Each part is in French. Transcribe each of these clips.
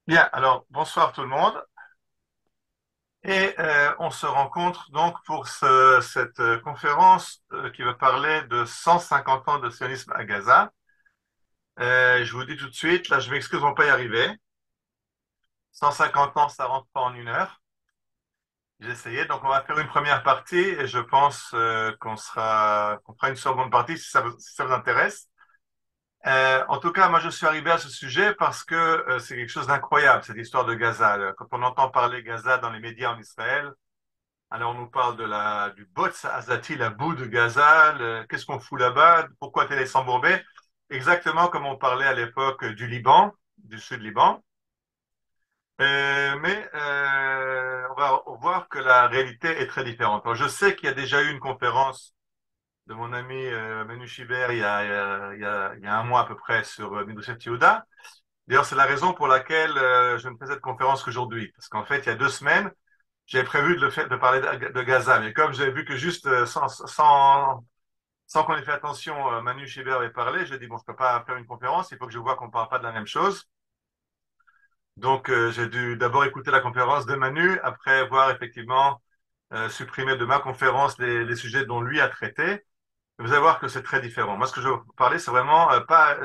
Bien, alors bonsoir tout le monde. On se rencontre donc pour cette conférence qui va parler de 150 ans de sionisme à Gaza. Je vous dis tout de suite, là je m'excuse, on va pas y arriver. 150 ans, ça rentre pas en une heure. J'ai essayé, donc on va faire une première partie et je pense qu'on fera une seconde partie si ça vous intéresse. En tout cas, moi je suis arrivé à ce sujet parce que c'est quelque chose d'incroyable, cette histoire de Gaza. Quand on entend parler Gaza dans les médias en Israël, alors, on nous parle du Botz Azati, la boue de Gaza, qu'est-ce qu'on fout là-bas, pourquoi t'es laissé embourbé, exactement comme on parlait à l'époque du Liban, du Sud-Liban. On va voir que la réalité est très différente. Alors, je sais qu'il y a déjà eu une conférence de mon ami Manu Chibert il y a un mois à peu près sur Midoshet Yehuda. D'ailleurs, c'est la raison pour laquelle je ne fais cette conférence qu'aujourd'hui. Parce qu'en fait, il y a 2 semaines, j'avais prévu de parler de Gaza, mais comme j'avais vu que juste sans qu'on ait fait attention, Manu Chibert avait parlé, j'ai dit, bon, je peux pas faire une conférence, il faut que je vois qu'on ne parle pas de la même chose. Donc, j'ai dû d'abord écouter la conférence de Manu, après voir effectivement supprimer de ma conférence les sujets dont lui a traité. Vous allez voir que c'est très différent. Moi, ce que je veux vous parler, c'est vraiment pas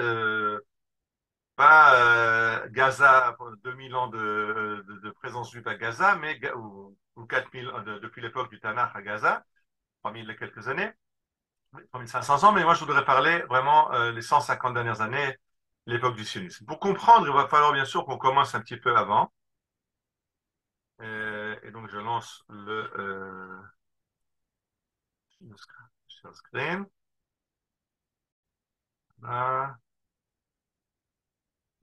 Gaza, 2000 ans de présence juive à Gaza, ou 4000 depuis l'époque du Tanakh à Gaza, 3000 et quelques années, 3500 ans, mais moi je voudrais parler vraiment les 150 dernières années, l'époque du sionisme. Pour comprendre, il va falloir bien sûr qu'on commence un petit peu avant. Et donc je lance share screen. Là,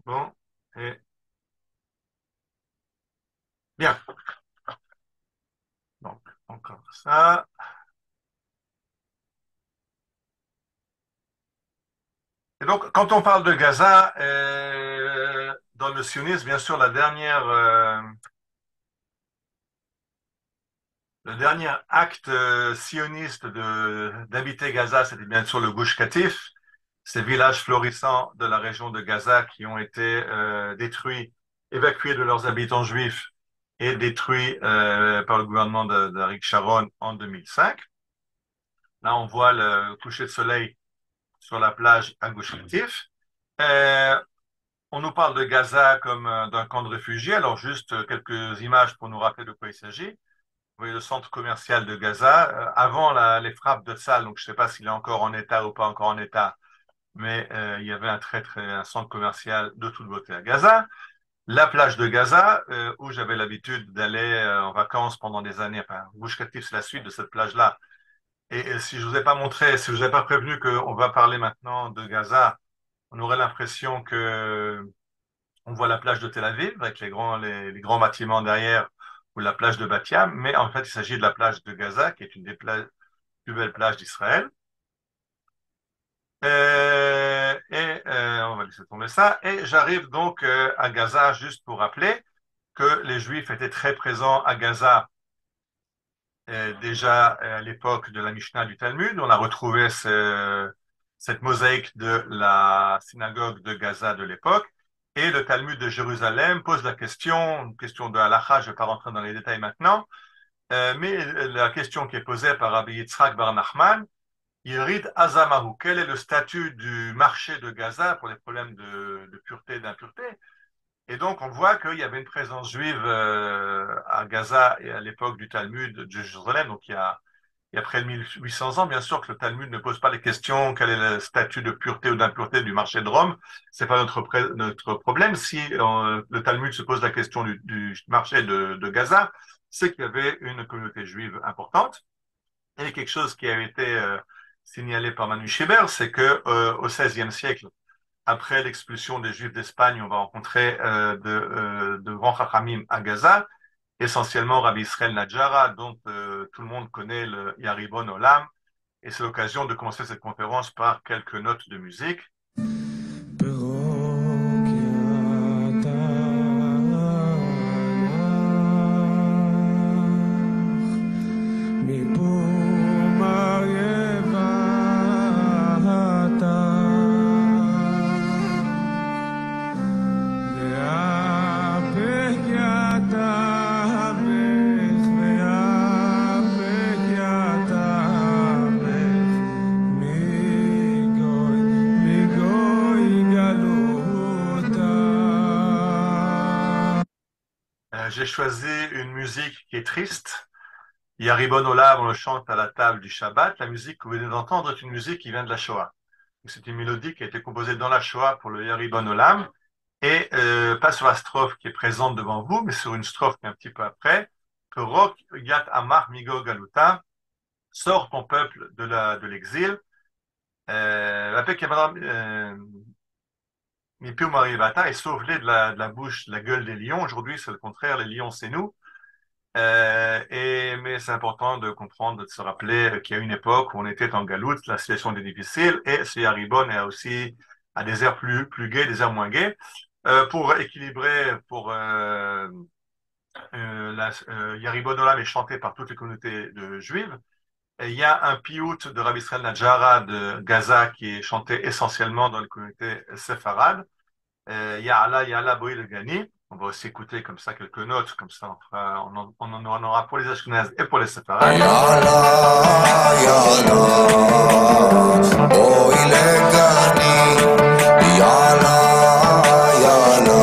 bon, et bien. Donc, encore ça. Et donc, quand on parle de Gaza, dans le sionisme, bien sûr, le dernier acte sioniste d'habiter Gaza, c'était bien sûr le Gush Katif, ces villages florissants de la région de Gaza qui ont été détruits, évacués de leurs habitants juifs et détruits par le gouvernement d'Aric Sharon en 2005. Là, on voit le coucher de soleil sur la plage à Gush Katif. Euh, On nous parle de Gaza comme d'un camp de réfugiés. Alors, juste quelques images pour nous rappeler de quoi il s'agit. Vous voyez le centre commercial de Gaza. Avant les frappes de Tsahal, donc je ne sais pas s'il est encore en état ou pas encore en état, mais il y avait un centre commercial de toute beauté à Gaza. La plage de Gaza, où j'avais l'habitude d'aller en vacances pendant des années. Enfin, Gush Katif, c'est la suite de cette plage-là. Si je vous ai pas montré, si je vous ai pas prévenu qu'on va parler maintenant de Gaza, on aurait l'impression que on voit la plage de Tel Aviv avec les grands bâtiments derrière ou la plage de Bat Yam, mais en fait, il s'agit de la plage de Gaza, qui est une des plus belles plages d'Israël. On va laisser tomber ça. Et j'arrive donc à Gaza juste pour rappeler que les Juifs étaient très présents à Gaza déjà à l'époque de la Mishnah du Talmud. On a retrouvé cette mosaïque de la synagogue de Gaza de l'époque. Et le Talmud de Jérusalem pose la question, une question de halakha, je ne vais pas rentrer dans les détails maintenant, mais la question qui est posée par Rabbi Yitzhak Bar Nachman, Yirid Azamahu, quel est le statut du marché de Gaza pour les problèmes de pureté et d'impureté? Et donc, on voit qu'il y avait une présence juive à Gaza et à l'époque du Talmud de Jérusalem, donc il y a près de 1800 ans. Bien sûr que le Talmud ne pose pas les questions, quel est le statut de pureté ou d'impureté du marché de Rome. C'est pas notre problème. Si le Talmud se pose la question du marché de Gaza, c'est qu'il y avait une communauté juive importante. Et quelque chose qui a été signalé par Manu Chibert, c'est que au XVIe siècle, après l'expulsion des Juifs d'Espagne, on va rencontrer de grands Chachamim à Gaza, essentiellement Rabbi Israël Nadjara, dont tout le monde connaît le Yaribon Olam. Et c'est l'occasion de commencer cette conférence par quelques notes de musique. J'ai choisi une musique qui est triste. Yaribon Olam, on le chante à la table du Shabbat. La musique que vous venez d'entendre est une musique qui vient de la Shoah. C'est une mélodie qui a été composée dans la Shoah pour le Yaribon Olam. Et pas sur la strophe qui est présente devant vous, mais sur une strophe qui est un petit peu après. Que Rok Yat Amar Migo Galuta, sort ton peuple de l'exil. La paix Mipiu Marivata et sauve-les de la bouche, de la gueule des lions. Aujourd'hui, c'est le contraire, les lions, c'est nous. Mais c'est important de comprendre, de se rappeler qu'il y a une époque où on était en galoute, la situation était difficile, et ce Yaribon est aussi à des airs plus gais, des airs moins gais. Pour équilibrer, Yaribon Olam est chanté par toutes les communautés juives. Et il y a un piout de Rabbi Israël Najara de Gaza qui est chanté essentiellement dans les communautés séfarades. Ya'ala Boi le Gani. On va aussi écouter comme ça quelques notes, comme ça on en aura pour les Ashkenazes et pour les séfarades. Ya'ala, Ya'ala, Boi le Gani, Ya'ala, Ya'ala,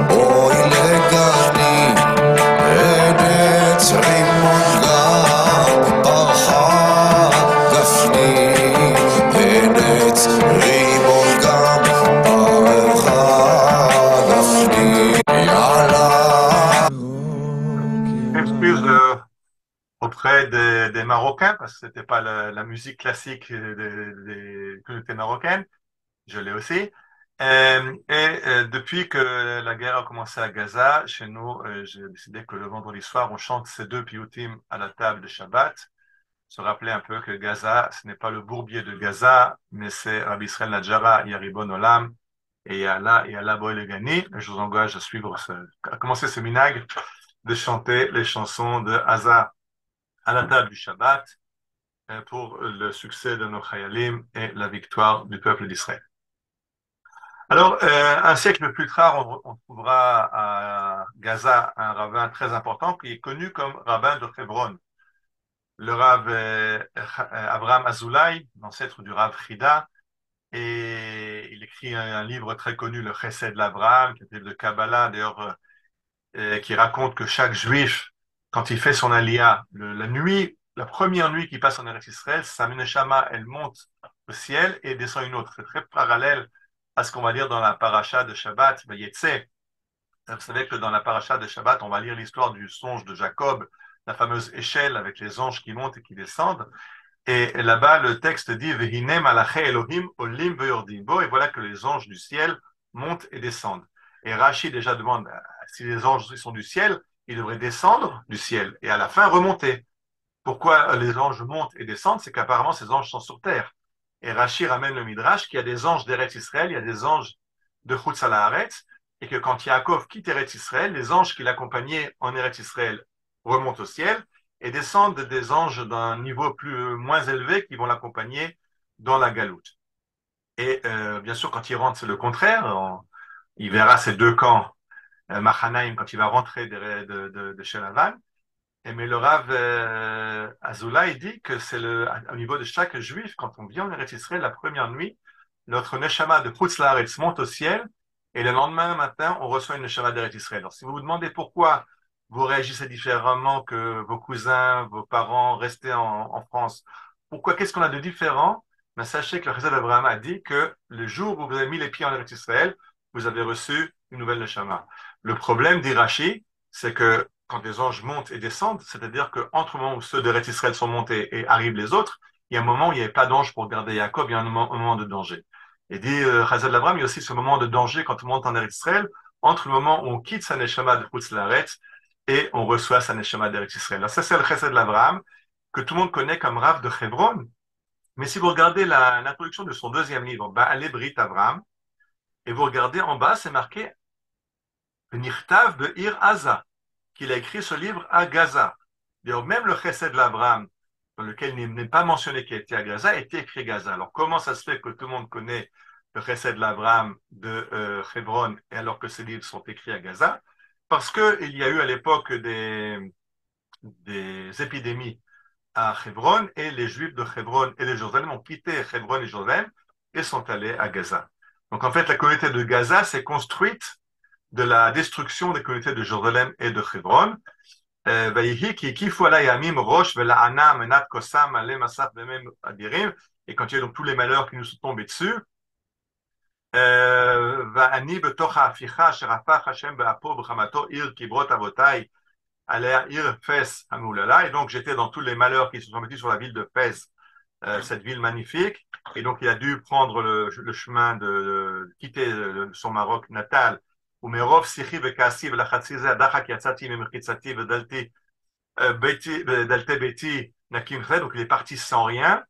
Boi le Gani, Eretz Rimon Gam, Baha Gafni, Eretz Rimon Gam, Excuse auprès des Marocains, parce que c'était pas la musique classique des communautés marocaines, je l'ai aussi. Depuis que la guerre a commencé à Gaza, chez nous, j'ai décidé que le vendredi soir, on chante ces deux piyutim à la table de Shabbat. Se rappeler un peu que Gaza, ce n'est pas le bourbier de Gaza, mais c'est Rabbi Israël Najara, Yaribon Olam, et Yalla Boy le Gani. Je vous engage à suivre à commencer ce minag de chanter les chansons de Haza à la table du Shabbat pour le succès de nos Chayalim et la victoire du peuple d'Israël. Alors, un siècle plus tard, on trouvera à Gaza un rabbin très important qui est connu comme rabbin de Hebron. Le Rav Avraham Azoulay, l'ancêtre du Rav Chida, et il écrit un livre très connu, le Chesed l'Avraham, qui est de Kabbalah, d'ailleurs, qui raconte que chaque juif, quand il fait son aliyah, la nuit, la première nuit qu'il passe en Eretz Israël, sa neshama, elle monte au ciel et descend une autre. C'est très parallèle à ce qu'on va lire dans la paracha de Shabbat, Vayetze. Vous savez que dans la paracha de Shabbat, on va lire l'histoire du songe de Jacob, la fameuse échelle avec les anges qui montent et qui descendent. Et là-bas, le texte dit Vehine malaché Elohim olim veyordim bo, et voilà que les anges du ciel montent et descendent. Et Rashi déjà demande si les anges sont du ciel, ils devraient descendre du ciel et à la fin remonter. Pourquoi les anges montent et descendent? C'est qu'apparemment ces anges sont sur terre. Et Rashi ramène le Midrash qu'il y a des anges d'Eretz Israël, il y a des anges de Chutz Haaretz, et que quand Yaakov quitte Eretz Israël, les anges qui l'accompagnaient en Eretz Israël remontent au ciel et descendent des anges d'un niveau moins élevé qui vont l'accompagner dans la galoute. Et bien sûr, quand il rentre, c'est le contraire. Il verra ces deux camps, Mahanaïm, quand il va rentrer de chez Lavan. Mais le Rav Azoulay dit que c'est au niveau de chaque juif, quand on vient en Eretz Israël la première nuit, notre neshama de Chutz Laaretz monte au ciel et le lendemain matin, on reçoit une neshama d'Eretz Israël. Alors, si vous vous demandez pourquoi vous réagissez différemment que vos cousins, vos parents restés en France, qu'est-ce qu'on a de différent? Ben, sachez que le Chesed d'Abraham a dit que le jour où vous avez mis les pieds en Eretz Israël, vous avez reçu une nouvelle neshama. Le problème, dit Rashi, c'est que quand les anges montent et descendent, c'est-à-dire qu'entre le moment où ceux d'Eretz Israël sont montés et arrivent les autres, il y a un moment où il n'y avait pas d'ange pour garder Jacob, il y a un moment de danger. Et dit Chazal Abraham, il y a aussi ce moment de danger quand on monte en Eretz Israël, entre le moment où on quitte sa neshama de Chutz Laaretz et on reçoit sa neshama d'Eretz Israël. Alors ça, c'est le Chesed d'Abraham, que tout le monde connaît comme Rav de Hebron. Mais si vous regardez l'introduction de son deuxième livre, Ba'alei Brit Avraham, et vous regardez en bas, c'est marqué Nirtav Be'ir Haza, qu'il a écrit ce livre à Gaza. D'ailleurs, même le Chesed d'Abraham, dans lequel il n'est pas mentionné qu'il a été à Gaza, a été écrit à Gaza. Alors, comment ça se fait que tout le monde connaît le Chesed d'Abraham de Hebron, et alors que ces livres sont écrits à Gaza? Parce qu'il y a eu à l'époque des épidémies à Hebron, et les Juifs de Hebron et les Jérusalem ont quitté Hebron et Jérusalem et sont allés à Gaza. Donc, en fait, la communauté de Gaza s'est construite de la destruction des communautés de Jérusalem et de Hébron. ויהי כי הקיפו על הימים ראש ולענה מנת כוסם מלא מסך דמים אדירים, et quand il y a donc tous les malheurs qui nous sont tombés dessus, ואני בתוך ההפיכה אשר הפך השם באפו בחמתו עיר כברות אבותיי עליה עיר פס המהוללה, et donc j'étais dans tous les malheurs qui se sont mettus sur la ville de Fès, cette ville magnifique, et donc il a dû prendre le chemin de quitter son Maroc natal, ומרוב שיחי וכעסי ולחצי זה הדחק יצאתי ממחיצתי ודלתי ביתי נקים חד, donc il est parti sans rien,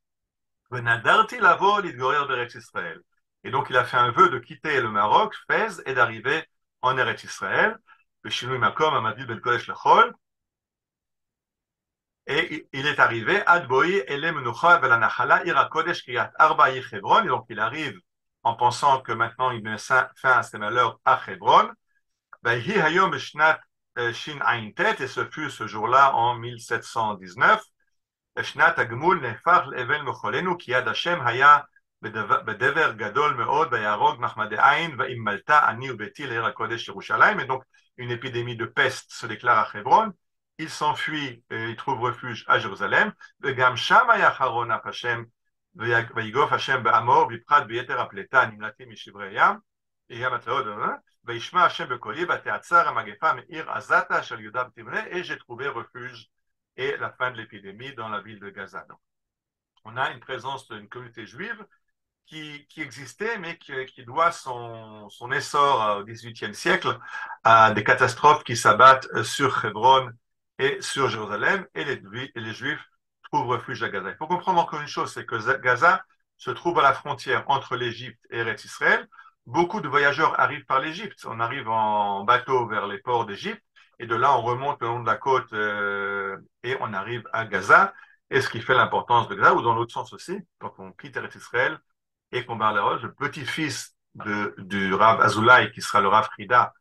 ונדרתי לבוא להתגורר בארץ ישראל. Et donc il a fait un vœu de quitter le Maroc, Fès, et d'arriver en Eretz Israël, בשינוי מקום המבדיל בין קודש לחול, et il est arrivé Ad Boi Ele Menucha Velanachala Ira Kodesh Kriyat Arba Hebron, et donc il arrive en pensant que maintenant il met fin à ses malheurs à Hebron. Vayhi Hayom Shnat Shin Ain Tet, et ce fut ce jour-là en 1719. Shnat Agmul Nefach Leven Mecholenu Ki Yad Hashem Haya Bedever Gadol Meod Vayarog Mahmade Ain Vaimmalta Ani Ubeti Leira Kodesh Yerushalayim, et donc une épidémie de peste se déclare à Hebron. Il s'enfuit et il trouve refuge à Jérusalem. וגם שם היה חרון אף השם, ויגוף השם בעמו, בפחד ביתר הפלטה, נמלטים משברי ים, ים התלאות, וישמע השם בקולי, ותעצר המגפה מעיר עזתה של יהודה ותמנה, et j'ai trouvé refuge, et la fin de l'épidémie dans la ville de Gaza. Donc, on a une présence d'une communauté juive qui existait, mais qui doit son essor au XVIIIe siècle à des catastrophes qui s'abattent sur Hebron et sur Jérusalem, et les Juifs trouvent refuge à Gaza. Il faut comprendre encore une chose, c'est que Gaza se trouve à la frontière entre l'Égypte et Eretz Israël. Beaucoup de voyageurs arrivent par l'Égypte. On arrive en bateau vers les ports d'Égypte, et de là on remonte le long de la côte et on arrive à Gaza, et ce qui fait l'importance de Gaza, ou dans l'autre sens aussi, quand on quitte Eretz Israël et qu'on barre les roches, le petit-fils du Rav Azoulay, qui sera le Rav Frida,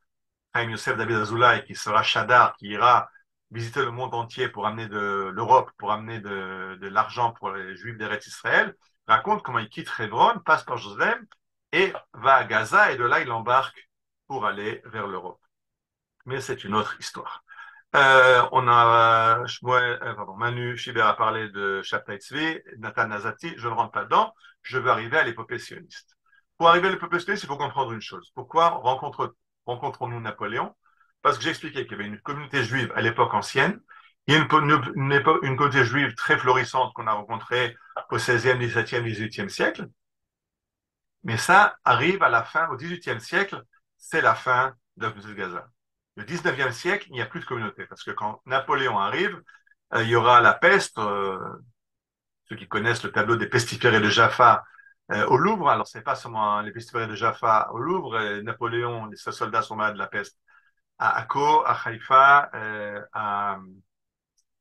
Chaim Yosef David Azoulay, qui sera Shadar, qui ira visiter le monde entier pour amener de l'Europe, pour amener de l'argent pour les Juifs d'Eretz Israël, raconte comment il quitte Hebron, passe par Jérusalem et va à Gaza, et de là il embarque pour aller vers l'Europe. Mais c'est une autre histoire. Manu Shiber a parlé de Shabtai Tzvi, Nathan Nazati, je ne rentre pas dedans, je veux arriver à l'épopée sioniste. Pour arriver à l'épopée sioniste, il faut comprendre une chose. Pourquoi rencontrons-nous Napoléon? Parce que j'expliquais qu'il y avait une communauté juive à l'époque ancienne, il y a une communauté juive très florissante qu'on a rencontrée au XVIe, XVIIe, XVIIIe siècle, mais ça arrive à la fin, au XVIIIe siècle, c'est la fin de la communauté de Gaza. Le XIXe siècle, il n'y a plus de communauté, parce que quand Napoléon arrive, il y aura la peste, ceux qui connaissent le tableau des pestiférés de Jaffa au Louvre, alors c'est pas seulement les pestiférés de Jaffa au Louvre, Napoléon, ses soldats sont malades de la peste à Akko, à Haïfa,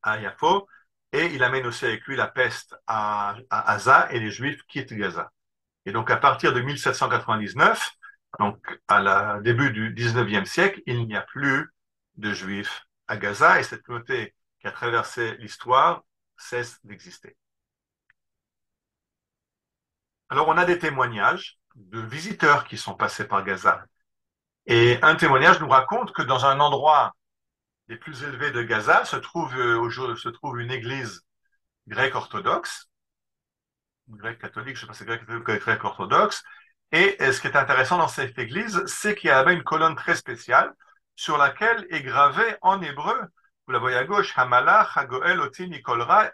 à Yafo, et il amène aussi avec lui la peste à Gaza, et les Juifs quittent Gaza. Et donc à partir de 1799, donc à début du 19e siècle, il n'y a plus de Juifs à Gaza, et cette communauté qui a traversé l'histoire cesse d'exister. Alors on a des témoignages de visiteurs qui sont passés par Gaza. Et un témoignage nous raconte que dans un endroit des plus élevés de Gaza se trouve une église grecque orthodoxe, grec catholique, je ne sais pas si c'est grec catholique ou grec orthodoxe. Et ce qui est intéressant dans cette église, c'est qu'il y avait une colonne très spéciale sur laquelle est gravé en hébreu, vous la voyez à gauche, Hamalach Hagoel Oti Nikolra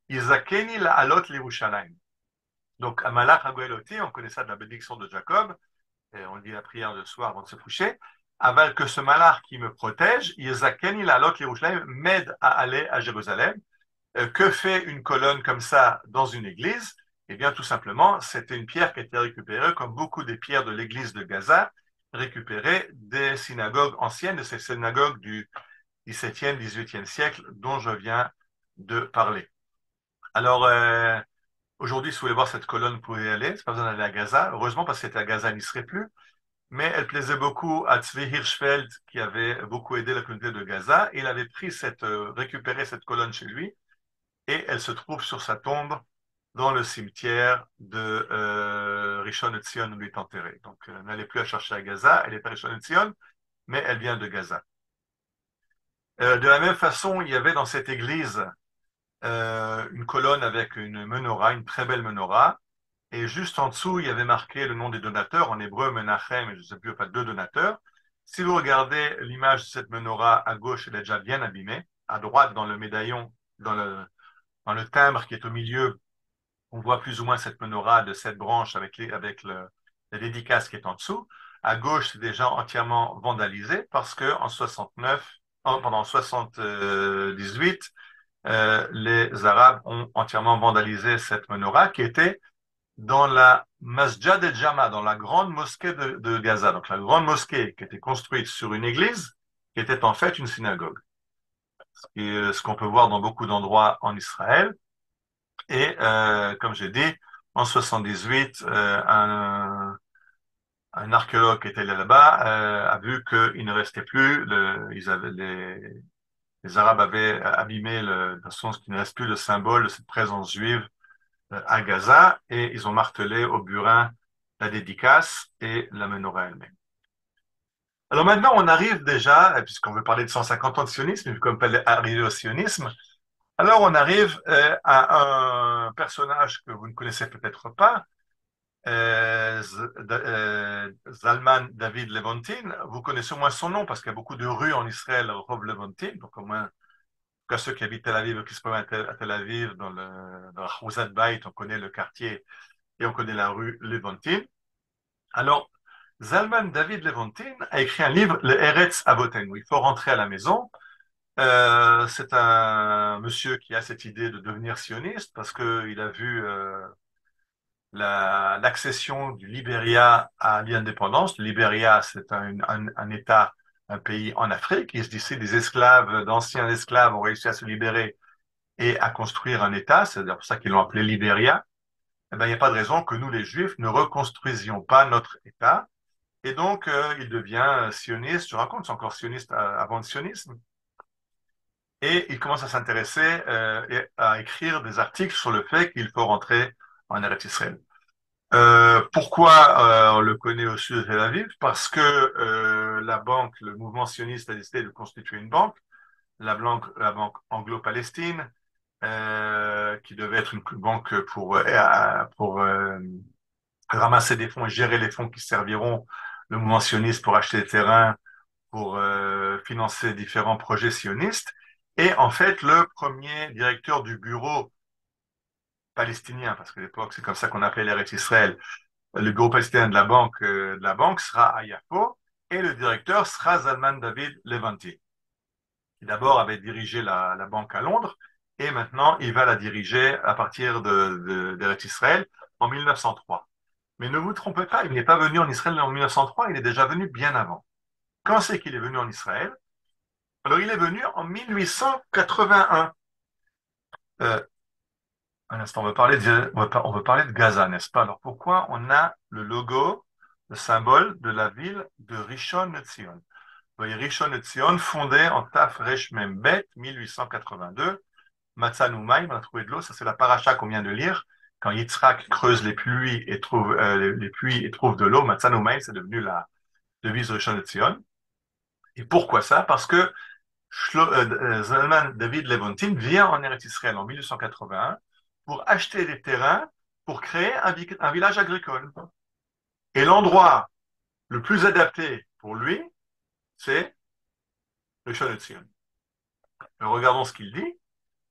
Izakeni La'alot L'Yerushalayim. Donc Hamalach Hagoel Oti, on connaît ça de la bénédiction de Jacob, et on dit la prière de soir avant de se coucher, avant que ce malach qui me protège, Yezakeni La'alot L'Yerushalayim, m'aide à aller à Jérusalem. Que fait une colonne comme ça dans une église? Eh bien, tout simplement, c'était une pierre qui a été récupérée, comme beaucoup des pierres de l'église de Gaza, récupérées des synagogues anciennes, de ces synagogues du XVIIe, XVIIIe siècle dont je viens de parler. Alors, aujourd'hui, si vous voulez voir cette colonne, vous pouvez y aller, c'est pas besoin d'aller à Gaza. Heureusement, parce que c'était à Gaza, il n'y serait plus. Mais elle plaisait beaucoup à Tzvi Hirschfeld, qui avait beaucoup aidé la communauté de Gaza. Il avait récupéré cette colonne chez lui, et elle se trouve sur sa tombe dans le cimetière de Rishon LeZion où il est enterré. Donc, n'allez plus à chercher à Gaza, elle est à Rishon LeZion, mais elle vient de Gaza. De la même façon, il y avait dans cette église une colonne avec une menorah, une très belle menorah, et juste en dessous, il y avait marqué le nom des donateurs, en hébreu Menachem, et je ne sais plus, enfin deux donateurs. Si vous regardez l'image de cette menorah à gauche, elle est déjà bien abîmée. À droite, dans le médaillon, dans le timbre qui est au milieu, on voit plus ou moins cette menorah de 7 branches avec la dédicace qui est en dessous. À gauche, c'est déjà entièrement vandalisé parce que en 69, pendant 78, les Arabes ont entièrement vandalisé cette menorah qui était dans la Masjid el-Jama, dans la grande mosquée de Gaza. Donc la grande mosquée qui était construite sur une église qui était en fait une synagogue. Et ce qu'on peut voir dans beaucoup d'endroits en Israël. Et comme j'ai dit, en 78, un archéologue qui était là-bas a vu qu'il ne restait plus, les Arabes avaient abîmé de façon qu'il ne reste plus de symbole de cette présence juive à Gaza et ils ont martelé au burin la dédicace et la menorah elle-même. Alors maintenant, on arrive déjà, puisqu'on veut parler de 150 ans de sionisme, vu qu'on peut arriver au sionisme, alors on arrive à un personnage que vous ne connaissez peut-être pas, Zalman David Levontin. Vous connaissez au moins son nom parce qu'il y a beaucoup de rues en Israël, Rov Levontin, donc au moins, en tout cas ceux qui habitent Tel Aviv ou qui se promènent à Tel Aviv, dans la Chouzat Bayit, on connaît le quartier et on connaît la rue Levontin. Alors, Zalman David Levontin a écrit un livre, le Eretz Avotenu. Il faut rentrer à la maison. C'est un monsieur qui a cette idée de devenir sioniste parce qu'il a vu l'accession du Libéria à l'indépendance. Le Libéria, c'est un État, un pays en Afrique. Il se dit, des esclaves, d'anciens esclaves ont réussi à se libérer et à construire un État. C'est pour ça qu'ils l'ont appelé Libéria. Eh ben, il n'y a pas de raison que nous, les Juifs, ne reconstruisions pas notre État. Et donc, il devient sioniste. Je raconte, c'est encore sioniste avant le sionisme. Et il commence à s'intéresser et à écrire des articles sur le fait qu'il faut rentrer en Eretz Israël. Pourquoi on le connaît au sud de Tel Aviv? Parce que la banque, le mouvement sioniste a décidé de constituer une banque, la banque Anglo-Palestine, qui devait être une banque pour ramasser des fonds et gérer les fonds qui serviront le mouvement sioniste pour acheter des terrains, pour financer différents projets sionistes. Et en fait, le premier directeur du bureau palestinien, parce qu'à l'époque, c'est comme ça qu'on appelait l'Eretz Israël, le bureau palestinien de la banque sera à Yafo, et le directeur sera Zalman David Levanti, qui d'abord avait dirigé la banque à Londres, et maintenant il va la diriger à partir d'Eretz Israël en 1903. Mais ne vous trompez pas, il n'est pas venu en Israël en 1903, il est déjà venu bien avant. Quand c'est qu'il est venu en Israël? Alors il est venu en 1881. Euh, un instant, on veut parler de Gaza, n'est-ce pas? Alors pourquoi on a le logo, le symbole de la ville de Rishon LeZion? Vous voyez, Rishon LeZion, fondé en Taf Resh Mem Bet, 1882. Matzanu Maim, on a trouvé de l'eau, ça c'est la paracha qu'on vient de lire. Quand Yitzhak creuse les puits et trouve, les puits et trouve de l'eau, Matzanu Maim, c'est devenu la devise de Rishon LeZion. Et pourquoi ça? Parce que Zalman David Levontin vient en Eretz Israël en 1881 pour acheter des terrains pour créer un village agricole. Et l'endroit le plus adapté pour lui, c'est le Rishon LeZion. Regardons ce qu'il dit,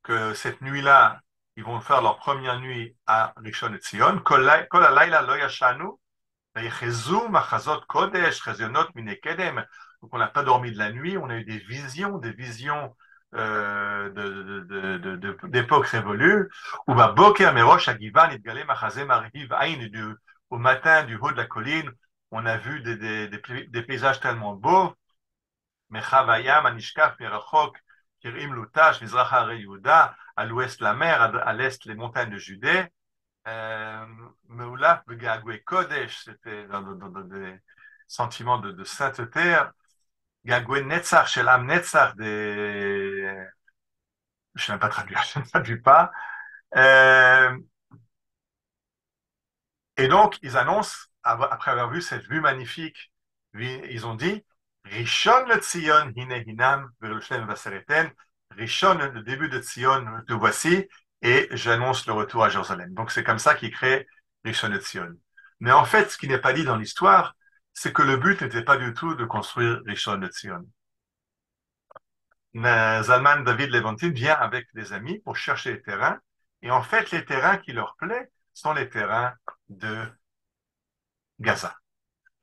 que cette nuit-là, ils vont faire leur première nuit à Rishon LeZion. Kol halayla lo yashanu, ויחזו מחזות קודש, חזיונות מיני קדם. Donc on n'a pas dormi de la nuit, on a eu des visions d'époques révolues. Ou va boker merosh agivan itgalé machazé marhiv aïn. Au matin du haut de la colline, on a vu des paysages tellement beaux. Mechav hayam anishkaf merachok kirim lutash mizrach harei Yehuda, à l'ouest la mer, à l'est les montagnes de Judée. Meulaf Begagwe Kodesh, c'était dans des sentiments de sainteté. Gagwe Netzach, Shelam Netzach, je ne sais même pas traduire, je ne traduis pas. Euh, et donc, ils annoncent, après avoir vu cette vue magnifique, ils ont dit, Rishon le Tzion, hine hinam, Yerushalem vasereten. Rishon, le début de Tzion, te voici, et j'annonce le retour à Jérusalem. Donc c'est comme ça qu'il crée Rishon le Tzion. Mais en fait, ce qui n'est pas dit dans l'histoire, c'est que le but n'était pas du tout de construire Rishon le Tzion. Zalman David Levantine vient avec des amis pour chercher les terrains, et en fait, les terrains qui leur plaisent sont les terrains de Gaza.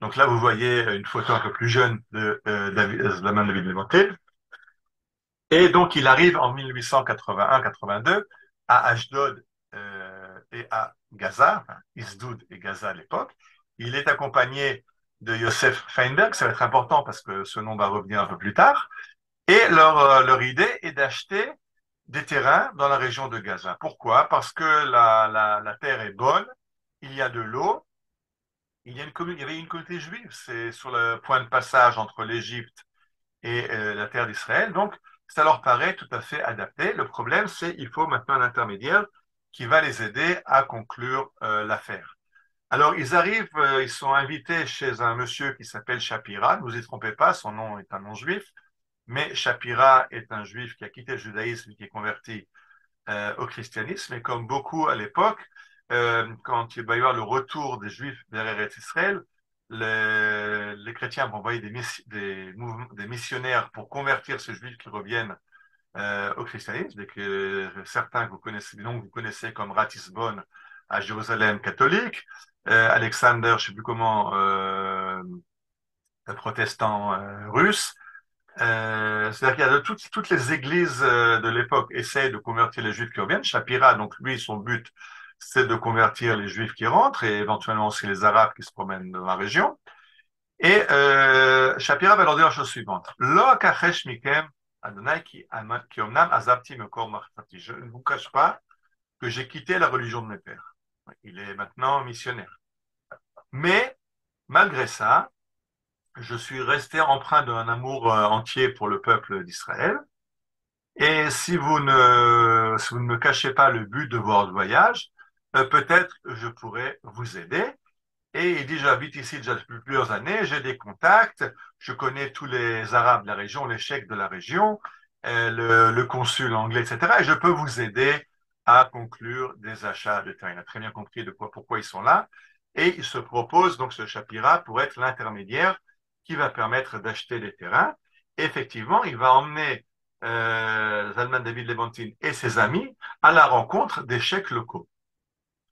Donc là, vous voyez une photo un peu plus jeune de Zalman David Levantine. Et donc, il arrive en 1881-82 à Ashdod et à Gaza, enfin, Isdoud et Gaza à l'époque. Il est accompagné de Yosef Feinberg, ça va être important parce que ce nom va revenir un peu plus tard. Et leur idée est d'acheter des terrains dans la région de Gaza. Pourquoi? Parce que la terre est bonne, il y a de l'eau, il y avait une communauté juive, c'est sur le point de passage entre l'Égypte et la terre d'Israël. Donc, ça leur paraît tout à fait adapté. Le problème, c'est qu'il faut maintenant un intermédiaire qui va les aider à conclure l'affaire. Alors, ils arrivent, ils sont invités chez un monsieur qui s'appelle Shapira. Ne vous y trompez pas, son nom est un nom juif. Mais Shapira est un juif qui a quitté le judaïsme et qui est converti au christianisme. Et comme beaucoup à l'époque, quand il va y avoir le retour des juifs vers Eretz Israël, les chrétiens vont envoyer des missionnaires pour convertir ces juifs qui reviennent au christianisme. Et que certains que vous connaissez, des noms que vous connaissez comme Ratisbonne à Jérusalem catholique, Alexander, je ne sais plus comment, un protestant russe. C'est-à-dire qu'il y a toutes les églises de l'époque essayent de convertir les juifs qui reviennent. Shapira, donc lui, son but, c'est de convertir les juifs qui rentrent et éventuellement aussi les arabes qui se promènent dans la région. Et Shapira va leur dire la chose suivante. Lo akachesh mikem Adonai ki omnam azabti mekor marchati. Je ne vous cache pas que j'ai quitté la religion de mes pères. Il est maintenant missionnaire. Mais malgré ça, je suis resté empreint d'un amour entier pour le peuple d'Israël. Et si vous ne me cachez pas le but de votre voyage, peut-être je pourrais vous aider. Et il dit, j'habite ici déjà depuis plusieurs années, j'ai des contacts, je connais tous les Arabes de la région, les cheikhs de la région, le consul anglais, etc. Et je peux vous aider à conclure des achats de terrain. Il a très bien compris pourquoi ils sont là. Et il se propose, donc ce Shapira, pour être l'intermédiaire qui va permettre d'acheter les terrains. Et effectivement, il va emmener Zalman David Levantine et ses amis à la rencontre des cheikhs locaux.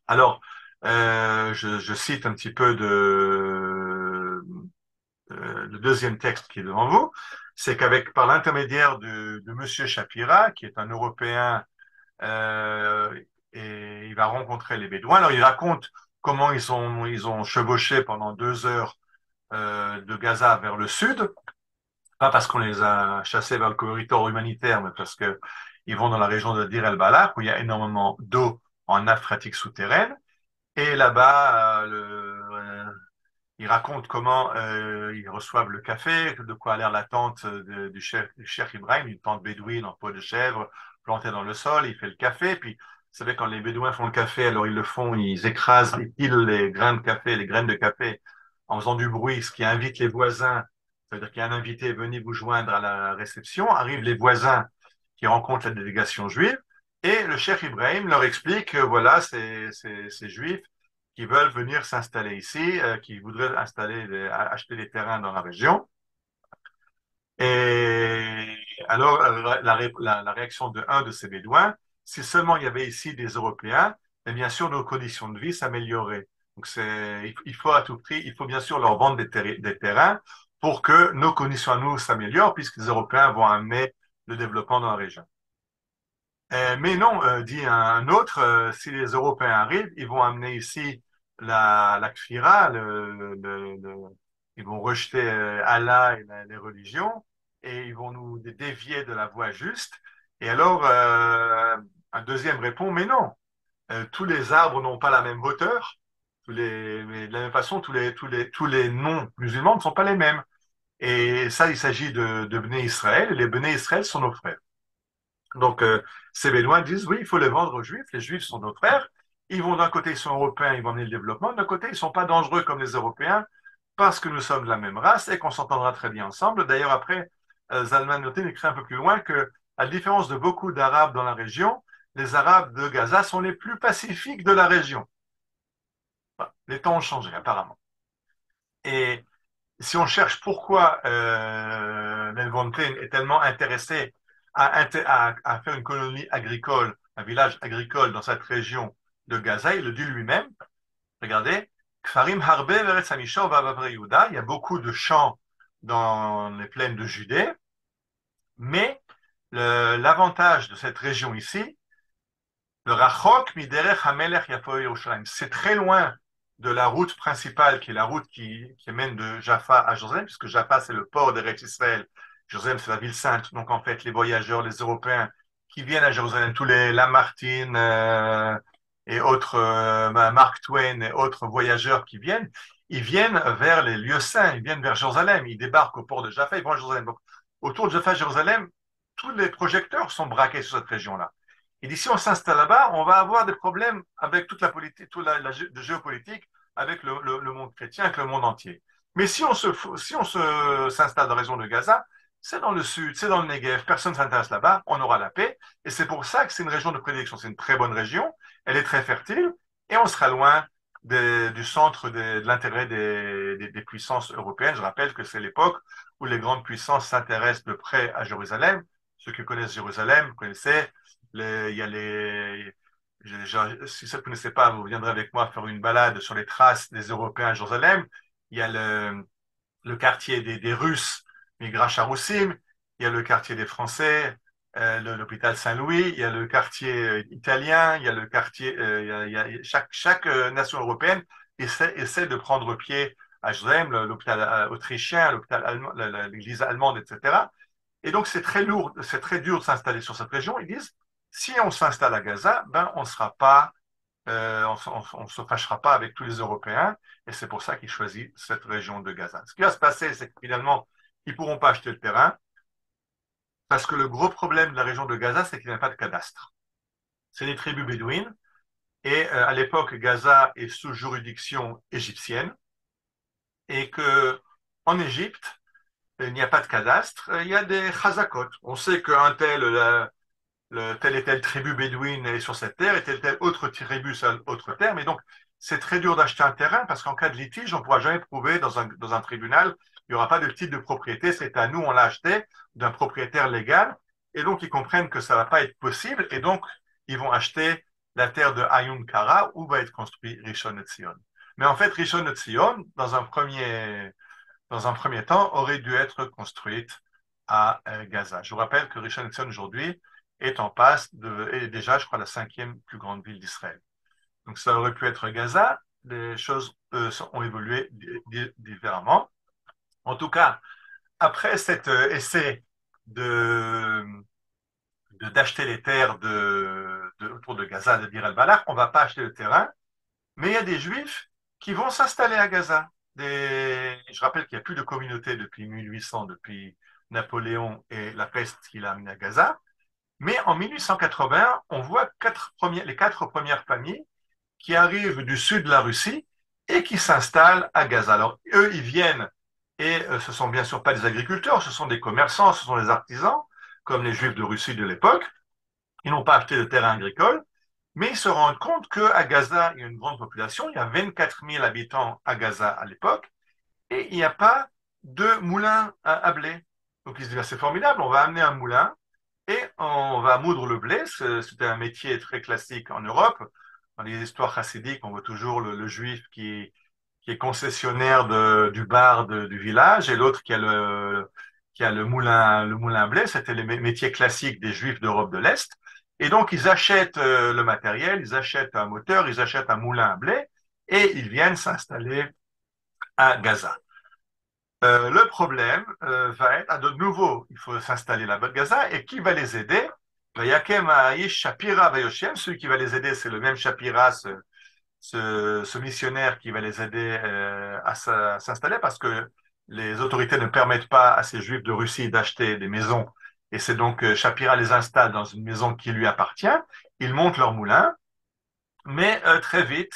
Alors, je cite un petit peu le deuxième texte qui est devant vous, c'est par l'intermédiaire de Monsieur Shapira, qui est un Européen, euh, et il va rencontrer les Bédouins. Alors, il raconte comment ils ont chevauché pendant 2 heures de Gaza vers le sud, pas parce qu'on les a chassés vers le corridor humanitaire, mais parce que ils vont dans la région de Dir el-Balah, où il y a énormément d'eau en nappe phréatique souterraine. Et là-bas, ils racontent comment ils reçoivent le café, de quoi a l'air la tente du chef Ibrahim, une tente bédouine en peau de chèvre plantée dans le sol. Il fait le café, puis vous savez, quand les Bédouins font le café, alors ils le font, ils écrasent, ils pilent les grains de café, les graines de café en faisant du bruit, ce qui invite les voisins. C'est-à-dire qu'il y a un invité, venez vous joindre à la réception. Arrivent les voisins qui rencontrent la délégation juive. Et le chef Ibrahim leur explique que voilà, ces juifs qui veulent venir s'installer ici, qui voudraient acheter des terrains dans la région. Et alors, la réaction de un de ces Bédouins, si seulement il y avait ici des Européens, et bien sûr, nos conditions de vie s'amélioreraient. Donc, il faut à tout prix, il faut bien sûr leur vendre des terrains pour que nos conditions à nous s'améliorent, puisque les Européens vont amener le développement dans la région. Mais non, dit un autre, si les Européens arrivent, ils vont amener ici la kfira, ils vont rejeter Allah et les religions, et ils vont nous dévier de la voie juste. Et alors, un deuxième répond, mais non, tous les arbres n'ont pas la même hauteur, mais de la même façon, tous les non-musulmans ne sont pas les mêmes. Et ça, il s'agit de Bnei Israël, et les Bnei Israël sont nos frères. Donc, ces Bédouins disent, oui, il faut les vendre aux Juifs. Les Juifs sont nos frères. Ils vont d'un côté, ils sont européens, ils vont amener le développement. D'un côté, ils ne sont pas dangereux comme les Européens parce que nous sommes de la même race et qu'on s'entendra très bien ensemble. D'ailleurs, après, Zalman Noten écrit un peu plus loin que, à la différence de beaucoup d'Arabes dans la région, les Arabes de Gaza sont les plus pacifiques de la région. Voilà. Les temps ont changé, apparemment. Et si on cherche pourquoi Melvontaine est tellement intéressé à faire une colonie agricole, un village agricole dans cette région de Gaza, il le dit lui-même. Regardez, Kfarim Harbe Veretz Hamishor Vavavre Yehuda, il y a beaucoup de champs dans les plaines de Judée, mais l'avantage de cette région ici, le Rachok Miderech Hamelech Yafo Yerushalayim, c'est très loin de la route principale, qui est la route qui mène de Jaffa à Jérusalem, puisque Jaffa, c'est le port d'Eretz Israël. Jérusalem, c'est la ville sainte. Donc, en fait, les voyageurs, les Européens qui viennent à Jérusalem, tous les Lamartine et autres, Mark Twain et autres voyageurs qui viennent, ils viennent vers les lieux saints, ils viennent vers Jérusalem, ils débarquent au port de Jaffa, ils vont à Jérusalem. Donc, autour de Jaffa, Jérusalem, tous les projecteurs sont braqués sur cette région-là. Et d'ici, on s'installe là-bas, on va avoir des problèmes avec toute la politique, la géopolitique, avec le monde chrétien, avec le monde entier. Mais si on s'installe dans la région de Gaza, c'est dans le sud, c'est dans le Negev, personne ne s'intéresse là-bas, on aura la paix. Et c'est pour ça que c'est une région de prédilection. C'est une très bonne région, elle est très fertile, et on sera loin du centre de l'intérêt des puissances européennes. Je rappelle que c'est l'époque où les grandes puissances s'intéressent de près à Jérusalem. Ceux qui connaissent Jérusalem, vous connaissez, il y a si ça ne vous connaissez pas, vous viendrez avec moi faire une balade sur les traces des Européens à Jérusalem. Il y a le quartier des Russes, Migrash Haroussim, il y a le quartier des Français, l'hôpital Saint-Louis, il y a le quartier italien, il y a le quartier, chaque nation européenne essaie de prendre pied à Jérusalem, l'hôpital autrichien, l'hôpital allemand, l'église allemande, etc. Et donc c'est très lourd, c'est très dur de s'installer sur cette région. Ils disent, si on s'installe à Gaza, ben on sera pas, on se fâchera pas avec tous les Européens, et c'est pour ça qu'ils choisissent cette région de Gaza. Ce qui va se passer, c'est que finalement, ils pourront pas acheter le terrain, parce que le gros problème de la région de Gaza, c'est qu'il n'y a pas de cadastre. C'est des tribus bédouines, et à l'époque, Gaza est sous juridiction égyptienne, et que en Égypte, il n'y a pas de cadastre, il y a des chazakot. On sait qu'un tel, telle et telle tribu bédouine est sur cette terre et telle autre tribu sur autre terre. Mais donc, c'est très dur d'acheter un terrain parce qu'en cas de litige, on ne pourra jamais prouver dans un tribunal, il n'y aura pas de titre de propriété, c'est à nous, on l'a acheté d'un propriétaire légal. Et donc, ils comprennent que ça ne va pas être possible. Et donc, ils vont acheter la terre de Ayun Kara où va être construit Rishon LeZion. Mais en fait, Rishon LeZion, dans un premier temps, aurait dû être construite à Gaza. Je vous rappelle que Rishon LeZion aujourd'hui est en passe est déjà, je crois, la cinquième plus grande ville d'Israël. Donc ça aurait pu être Gaza, les choses ont évolué différemment. En tout cas, après cet essai d'acheter les terres autour de Gaza, de Bir el-Balach, on ne va pas acheter le terrain, mais il y a des Juifs qui vont s'installer à Gaza. Je rappelle qu'il n'y a plus de communauté depuis 1800, depuis Napoléon et la peste qu'il a amené à Gaza. Mais en 1880, on voit les quatre premières familles qui arrivent du sud de la Russie et qui s'installent à Gaza. Alors, eux, ils viennent et ce sont bien sûr pas des agriculteurs, ce sont des commerçants, ce sont des artisans, comme les Juifs de Russie de l'époque. Ils n'ont pas acheté de terrain agricole, mais ils se rendent compte qu'à Gaza, il y a une grande population, il y a 24 000 habitants à Gaza à l'époque, et il n'y a pas de moulin à blé. Donc ils se disent, c'est formidable, on va amener un moulin, et on va moudre le blé. C'était un métier très classique en Europe. Dans les histoires chassidiques, on voit toujours le juif qui est concessionnaire du bar du village et l'autre qui a le moulin à blé. C'était les métiers classiques des juifs d'Europe de l'Est. Et donc, ils achètent le matériel, ils achètent un moteur, ils achètent un moulin à blé et ils viennent s'installer à Gaza. Le problème va être, de nouveau, il faut s'installer là-bas de Gaza, et qui va les aider? Vayakem Aish Shapira Vayoshem, celui qui va les aider, c'est le même Shapira, ce missionnaire qui va les aider à s'installer, parce que les autorités ne permettent pas à ces juifs de Russie d'acheter des maisons, et c'est donc Shapira les installe dans une maison qui lui appartient, ils montent leur moulin, mais très vite,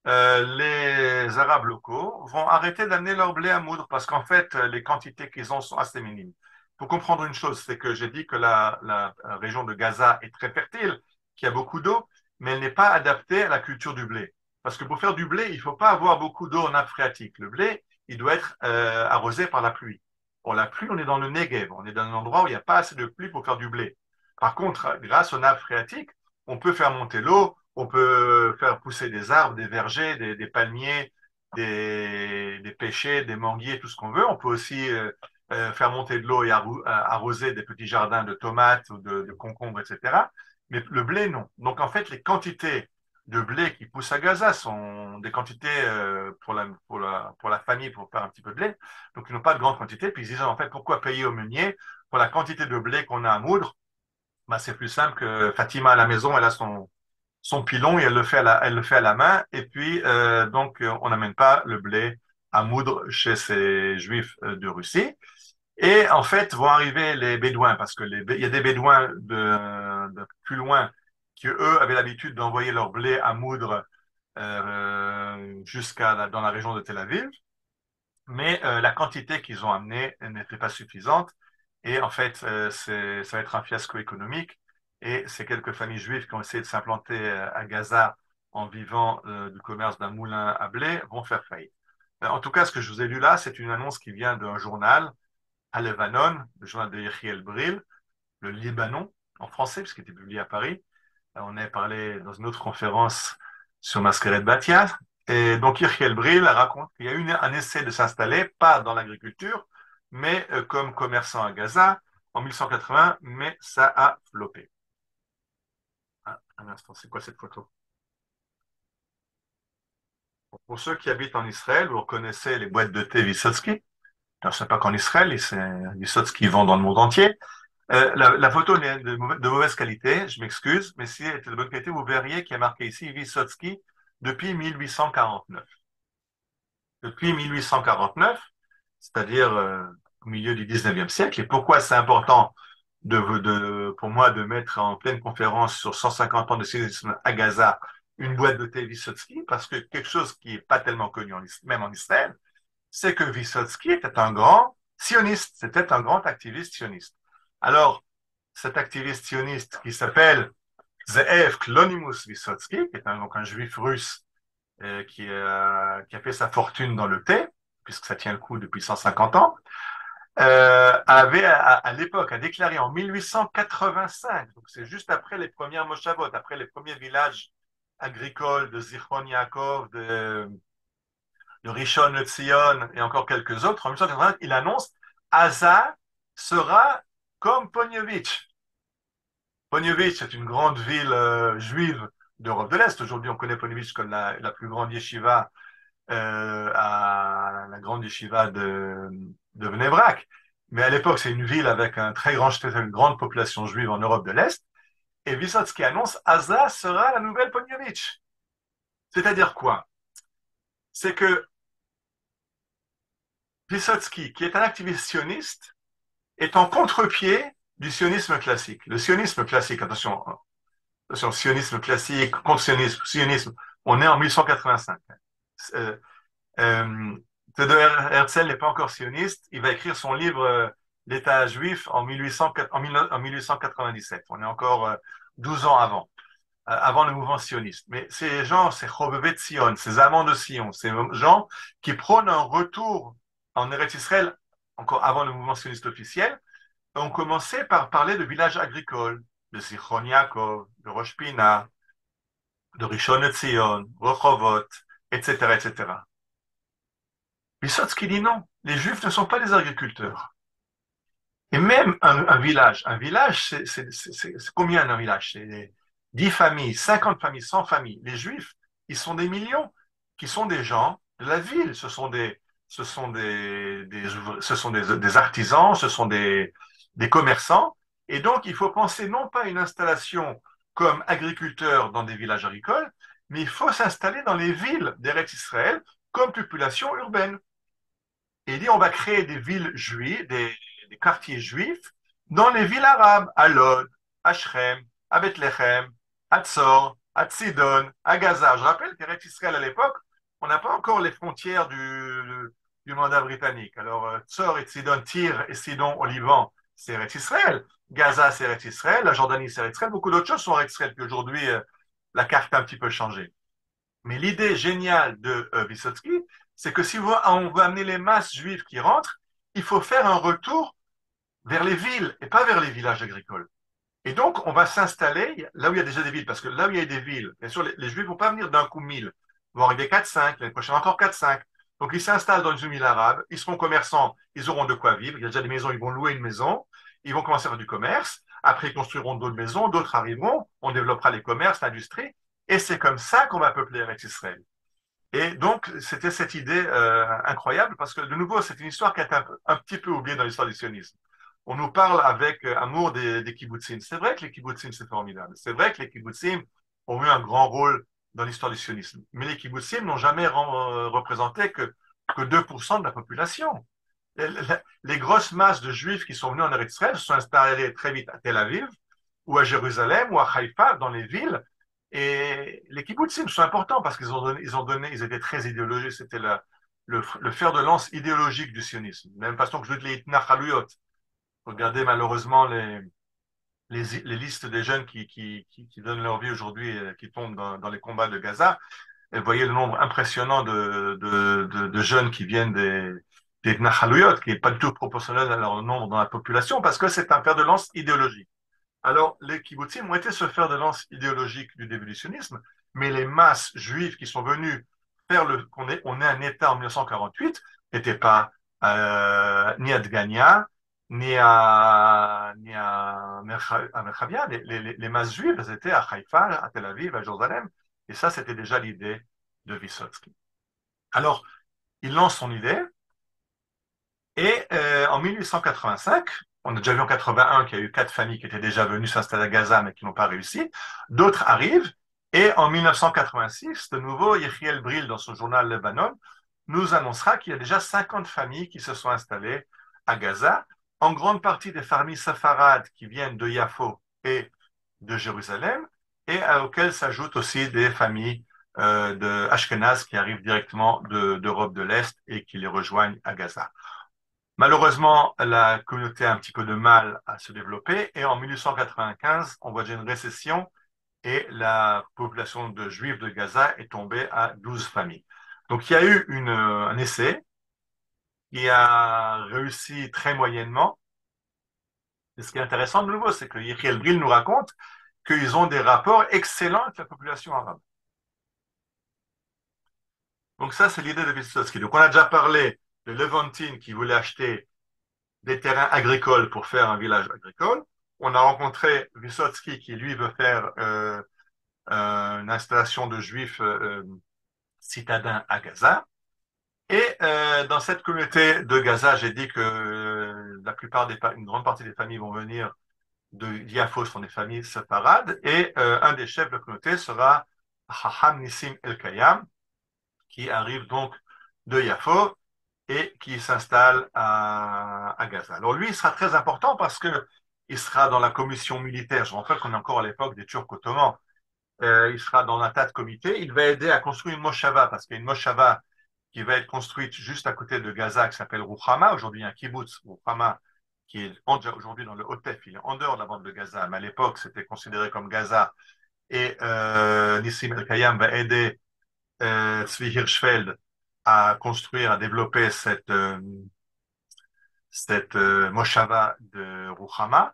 les Arabes locaux vont arrêter d'amener leur blé à moudre parce qu'en fait, les quantités qu'ils ont sont assez minimes. Il faut comprendre une chose, c'est que j'ai dit que la région de Gaza est très fertile, qu'il y a beaucoup d'eau, mais elle n'est pas adaptée à la culture du blé. Parce que pour faire du blé, il ne faut pas avoir beaucoup d'eau en nappe phréatique. Le blé, il doit être arrosé par la pluie. Pour la pluie, on est dans le Negev, on est dans un endroit où il n'y a pas assez de pluie pour faire du blé. Par contre, grâce aux nappes phréatiques, on peut faire monter l'eau, on peut faire pousser des arbres, des vergers, des palmiers, des pêchers, des manguiers, tout ce qu'on veut. On peut aussi faire monter de l'eau et arroser des petits jardins de tomates ou de concombres, etc. Mais le blé, non. Donc en fait, les quantités de blé qui poussent à Gaza sont des quantités pour la famille pour faire un petit peu de blé. Donc ils n'ont pas de grande quantité. Puis ils disent en fait, pourquoi payer au meunier pour la quantité de blé qu'on a à moudre? Ben, c'est plus simple que Fatima à la maison, elle a son pilon et elle le fait à la main. Et puis, on n'amène pas le blé à moudre chez ces juifs de Russie. Et en fait, vont arriver les Bédouins, parce que il y a des Bédouins de plus loin qui, eux, avaient l'habitude d'envoyer leur blé à moudre dans la région de Tel Aviv. Mais la quantité qu'ils ont amenée n'était pas suffisante. Et en fait, ça va être un fiasco économique. Et ces quelques familles juives qui ont essayé de s'implanter à Gaza en vivant du commerce d'un moulin à blé vont faire faillite. En tout cas, ce que je vous ai lu là, c'est une annonce qui vient d'un journal, à Lebanon, le journal de Yechiel Bril, le Libanon, en français, puisqu'il était publié à Paris. On a parlé dans une autre conférence sur Masquerade Batia. Et donc, Yechiel Bril raconte qu'il y a eu un essai de s'installer, pas dans l'agriculture, mais comme commerçant à Gaza en 1180, mais ça a floppé. Ah, un instant, c'est quoi cette photo? Pour ceux qui habitent en Israël, vous reconnaissez les boîtes de thé Vysotsky. Alors, ce n'est pas qu'en Israël, c'est Vysotsky vend dans le monde entier. La photo est de mauvaise qualité, je m'excuse, mais si elle était de bonne qualité, vous verriez qu'il y a marqué ici Vysotsky depuis 1849. Depuis 1849, c'est-à-dire au milieu du 19e siècle. Et pourquoi c'est important pour moi de mettre en pleine conférence sur 150 ans de sionisme à Gaza une boîte de thé Vysotsky? Parce que quelque chose qui n'est pas tellement connu, même en Israël, c'est que Vysotsky était un grand sioniste, c'était un grand activiste sioniste. Alors, cet activiste sioniste qui s'appelle Ze'ev Klonimus Vysotsky, qui est donc un juif russe qui a fait sa fortune dans le thé, puisque ça tient le coup depuis 150 ans, avait à l'époque a déclaré en 1885, donc c'est juste après les premières moshavot, après les premiers villages agricoles de Zichron Yaakov, de Rishon LeZion et encore quelques autres, en 1885, il annonce Asa sera comme Ponyovitch. Ponyovitch est une grande ville juive d'Europe de l'Est. Aujourd'hui, on connaît Ponyovitch comme la plus grande yeshiva à la grande yeshiva de Bnei Brak. Mais à l'époque, c'est une ville avec une grande population juive en Europe de l'Est. Et Vysotsky annonce Asa sera la nouvelle Ponyovitch. C'est-à-dire quoi? C'est que Vysotsky, qui est un activiste sioniste, est en contre-pied du sionisme classique. Le sionisme classique, attention, sionisme classique, contre sionisme, on est en 1885. Euh, Theodor Herzl n'est pas encore sioniste, il va écrire son livre L'État juif en 1897. On est encore 12 ans avant le mouvement sioniste. Mais ces gens, ces Chobevet Sion, ces amants de Sion, ces gens qui prônent un retour en Eretz Israël, encore avant le mouvement sioniste officiel, ont commencé par parler de villages agricoles, de Zichron Yaakov, de Rosh Pina, de Rishon LeZion, Rehovot, etc., etc. Vysotsky dit non, les Juifs ne sont pas des agriculteurs. Et même un village, c'est combien un village? C'est 10 familles, 50 familles, 100 familles. Les Juifs, ils sont des millions, qui sont des gens de la ville. Ce sont des artisans, ce sont des commerçants. Et donc, il faut penser non pas une installation comme agriculteur dans des villages agricoles, mais il faut s'installer dans les villes d'Eretz Israël comme population urbaine. Et il dit on va créer des villes juives, des quartiers juifs dans les villes arabes, à Lod, à Shrem, à Bethléem, à Tzor, à Tsidon, à Gaza. Je rappelle qu'Eretz Israël à l'époque, on n'a pas encore les frontières du mandat britannique. Alors, Tzor et Tsidon, Tyr et Sidon au Liban, c'est Eretz Israël. Gaza, c'est Eretz Israël. La Jordanie, c'est Eretz Israël. Beaucoup d'autres choses sont Eretz Israël, puis aujourd'hui, la carte a un petit peu changé. Mais l'idée géniale de Vysotsky, c'est que si on veut amener les masses juives qui rentrent, il faut faire un retour vers les villes et pas vers les villages agricoles. Et donc, on va s'installer là où il y a déjà des villes, parce que là où il y a des villes, bien sûr, les Juifs ne vont pas venir d'un coup 1000, ils vont arriver 4-5, l'année prochaine encore 4-5. Donc, ils s'installent dans une ville arabe, ils seront commerçants, ils auront de quoi vivre, il y a déjà des maisons, ils vont louer une maison, ils vont commencer à faire du commerce, après ils construiront d'autres maisons, d'autres arriveront, on développera les commerces, l'industrie, et c'est comme ça qu'on va peupler Eretz Israël. Et donc, c'était cette idée incroyable, parce que de nouveau, c'est une histoire qui a été un petit peu oubliée dans l'histoire du sionisme. On nous parle avec amour des kibbutzim. C'est vrai que les kibbutzim, c'est formidable. C'est vrai que les kibbutzim ont eu un grand rôle dans l'histoire du sionisme. Mais les kibbutzim n'ont jamais représenté que 2% de la population. Les grosses masses de juifs qui sont venus en Eretz Israël se sont installés très vite à Tel Aviv, ou à Jérusalem, ou à Haïfa, dans les villes. Et les kibbutzim sont importants parce ils étaient très idéologiques. C'était le fer de lance idéologique du sionisme. De la même façon que je dis les itnachaluyot. Regardez malheureusement les listes des jeunes qui donnent leur vie aujourd'hui, qui tombent dans les combats de Gaza. Et voyez le nombre impressionnant de jeunes qui viennent des Nahalouyot, qui n'est pas du tout proportionnel à leur nombre dans la population, parce que c'est un fer de lance idéologique. Alors, les kibbutzim ont été ce fer de lance idéologique du début du sionisme, mais les masses juives qui sont venues faire on est un État en 1948 n'étaient pas ni à Dgania, à Merchavia. Les masses juives, elles étaient à Haïfa, à Tel Aviv, à Jérusalem, et ça, c'était déjà l'idée de Vysotsky. Alors, il lance son idée, et en 1885, on a déjà vu en 81 qu'il y a eu 4 familles qui étaient déjà venues s'installer à Gaza mais qui n'ont pas réussi. D'autres arrivent. Et en 1986, de nouveau, Yechiel Bril, dans son journal Lebanon, nous annoncera qu'il y a déjà 50 familles qui se sont installées à Gaza, en grande partie des familles safarades qui viennent de Yafo et de Jérusalem, et auxquelles s'ajoutent aussi des familles de Ashkenaz qui arrivent directement d'Europe de l'Est et qui les rejoignent à Gaza. Malheureusement, la communauté a un petit peu de mal à se développer et en 1895, on voit déjà une récession et la population de juifs de Gaza est tombée à 12 familles. Donc il y a eu un essai qui a réussi très moyennement. Et ce qui est intéressant de nouveau, c'est que Yechiel Bril nous raconte qu'ils ont des rapports excellents avec la population arabe. Donc ça, c'est l'idée de Vysotsky. Donc on a déjà parlé de Levantine qui voulait acheter des terrains agricoles pour faire un village agricole. On a rencontré Vysotsky qui, lui, veut faire une installation de juifs citadins à Gaza. Et dans cette communauté de Gaza, j'ai dit que une grande partie des familles vont venir de Yafo, sont des familles séparades, et un des chefs de la communauté sera Hacham Nissim El Kayam, qui arrive donc de Yafo et qui s'installe à Gaza. Alors lui, il sera très important parce que il sera dans la commission militaire. Je me rappelle qu'on est encore à l'époque des Turcs ottomans. Il sera dans un tas de comités. Il va aider à construire une moshava parce qu'il y a une moshava qui va être construite juste à côté de Gaza qui s'appelle Ruchama. Aujourd'hui, un kibbutz, Ruchama, qui est aujourd'hui dans le Hotef. Il est en dehors de la bande de Gaza, mais à l'époque, c'était considéré comme Gaza. Et Nissim El-Kayam va aider Tzvi Hirschfeld à construire, à développer cette moshava de Ruchama.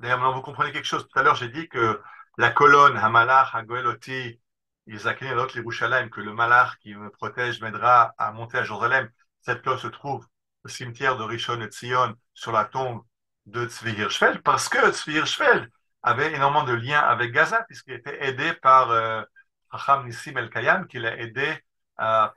D'ailleurs, maintenant, vous comprenez quelque chose. Tout à l'heure, j'ai dit que la colonne Hamalach, Hagoeloti, Yizakini, Elot, Yerushalayim, que le malach qui me protège m'aidera à monter à Jérusalem, cette colonne se trouve au cimetière de Rishon et Tzion sur la tombe de Tzvi Hirschfeld, parce que Tzvi Hirschfeld avait énormément de liens avec Gaza, puisqu'il était aidé par Chacham Nissim El Kayam, qui l'a aidé à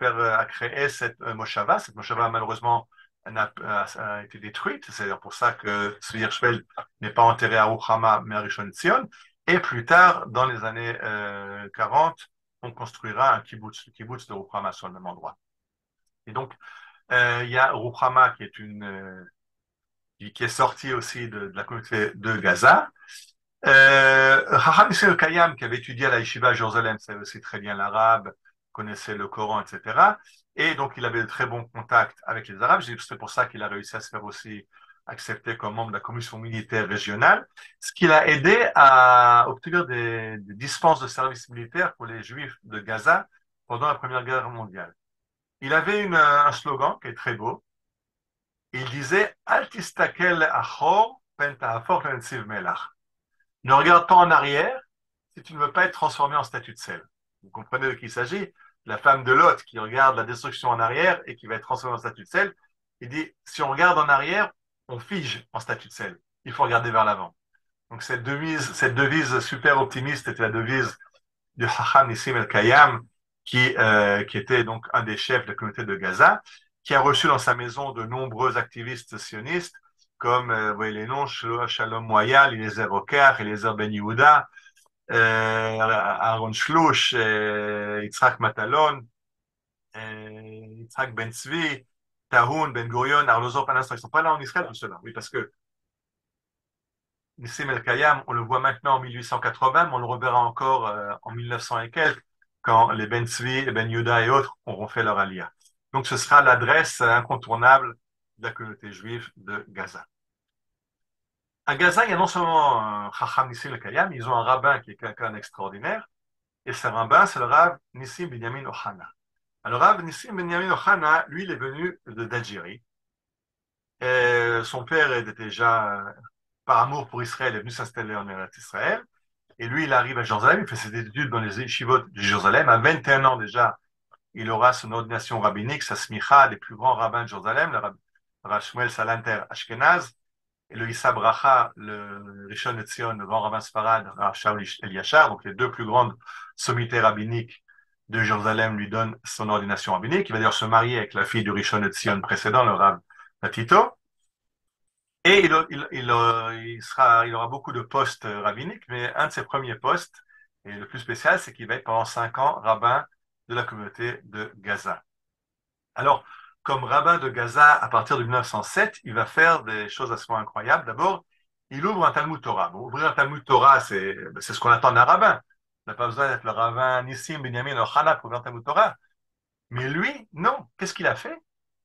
créer cette moshava. Cette moshava, malheureusement, a été détruite. C'est pour ça que Tzvi Hirschfeld n'est pas enterré à Ruchama, mais à Rishon LeZion. Et plus tard, dans les années 40, on construira un kibbutz, le kibbutz de Ruchama sur le même endroit. Et donc, il y a Ruchama qui est sortie aussi de la communauté de Gaza. Raham Nissim al-Khayyam, qui avait étudié à la Yeshiva à Jérusalem, savait aussi très bien l'arabe, connaissait le Coran, etc. Et donc, il avait de très bons contacts avec les Arabes. C'est pour ça qu'il a réussi à se faire aussi accepter comme membre de la commission militaire régionale, ce qui l'a aidé à obtenir des dispenses de service militaire pour les Juifs de Gaza pendant la Première Guerre mondiale. Il avait un slogan qui est très beau. Il disait Al tistakel achor pentahafok lensiv melach. Ne regarde pas en arrière si tu ne veux pas être transformé en statue de sel. Vous comprenez de qui il s'agit? La femme de Lot qui regarde la destruction en arrière et qui va être transformée en statue de sel. Il dit, si on regarde en arrière, on fige en statue de sel. Il faut regarder vers l'avant. Donc cette devise super optimiste était la devise du Hacham Nissim El-Kayam, qui était donc un des chefs de la communauté de Gaza, qui a reçu dans sa maison de nombreux activistes sionistes, comme, vous voyez les noms, Shalom Moyal, Eliezer Oker, Eliezer Ben Yehuda, Aaron Shlouch, Yitzhak Matalon, Yitzhak Ben Tzvi, Tahoun, Ben Gurion, Arlozor Panastra. Ils ne sont pas là en Israël, tout cela. Oui, parce que Nissim El-Kayam, on le voit maintenant en 1880, mais on le reverra encore en 1900 et quelques, quand les Ben Tzvi, les Ben Yehuda et autres auront fait leur aliyah. Donc ce sera l'adresse incontournable de la communauté juive de Gaza. À Gaza, il y a non seulement Chacham Nissim El-Kayam, ils ont un rabbin qui est quelqu'un d'extraordinaire, et ce rabbin, c'est le Rav Nissim Binyamin Ohana. Alors, Rav Nissim Binyamin Ohana, lui, il est venu d'Algérie. Son père était déjà, par amour pour Israël, est venu s'installer en Israël. Et lui, il arrive à Jérusalem, il fait ses études dans les yeshivot de Jérusalem. À 21 ans déjà, il aura son ordination rabbinique, sa smicha, des plus grands rabbins de Jérusalem, le Rav Shmuel Salanter Ashkenaz, et le Issa Bracha, le Rishon LeZion, le grand rabbin Sfarad, Rav Shaul Eliashar, donc les deux plus grandes sommités rabbiniques de Jérusalem lui donnent son ordination rabbinique. Il va d'ailleurs se marier avec la fille du Rishon LeZion précédent, le Rav Tito. Et il aura beaucoup de postes rabbiniques, mais un de ses premiers postes, et le plus spécial, c'est qu'il va être pendant 5 ans rabbin de la communauté de Gaza. Alors, comme rabbin de Gaza, à partir de 1907, il va faire des choses assez incroyables. D'abord, il ouvre un Talmud Torah. Bon, ouvrir un Talmud Torah, c'est ce qu'on attend d'un rabbin. On n'a pas besoin d'être le rabbin Nissim Binyamin Ochana pour ouvrir un Talmud Torah. Mais lui, non. Qu'est-ce qu'il a fait?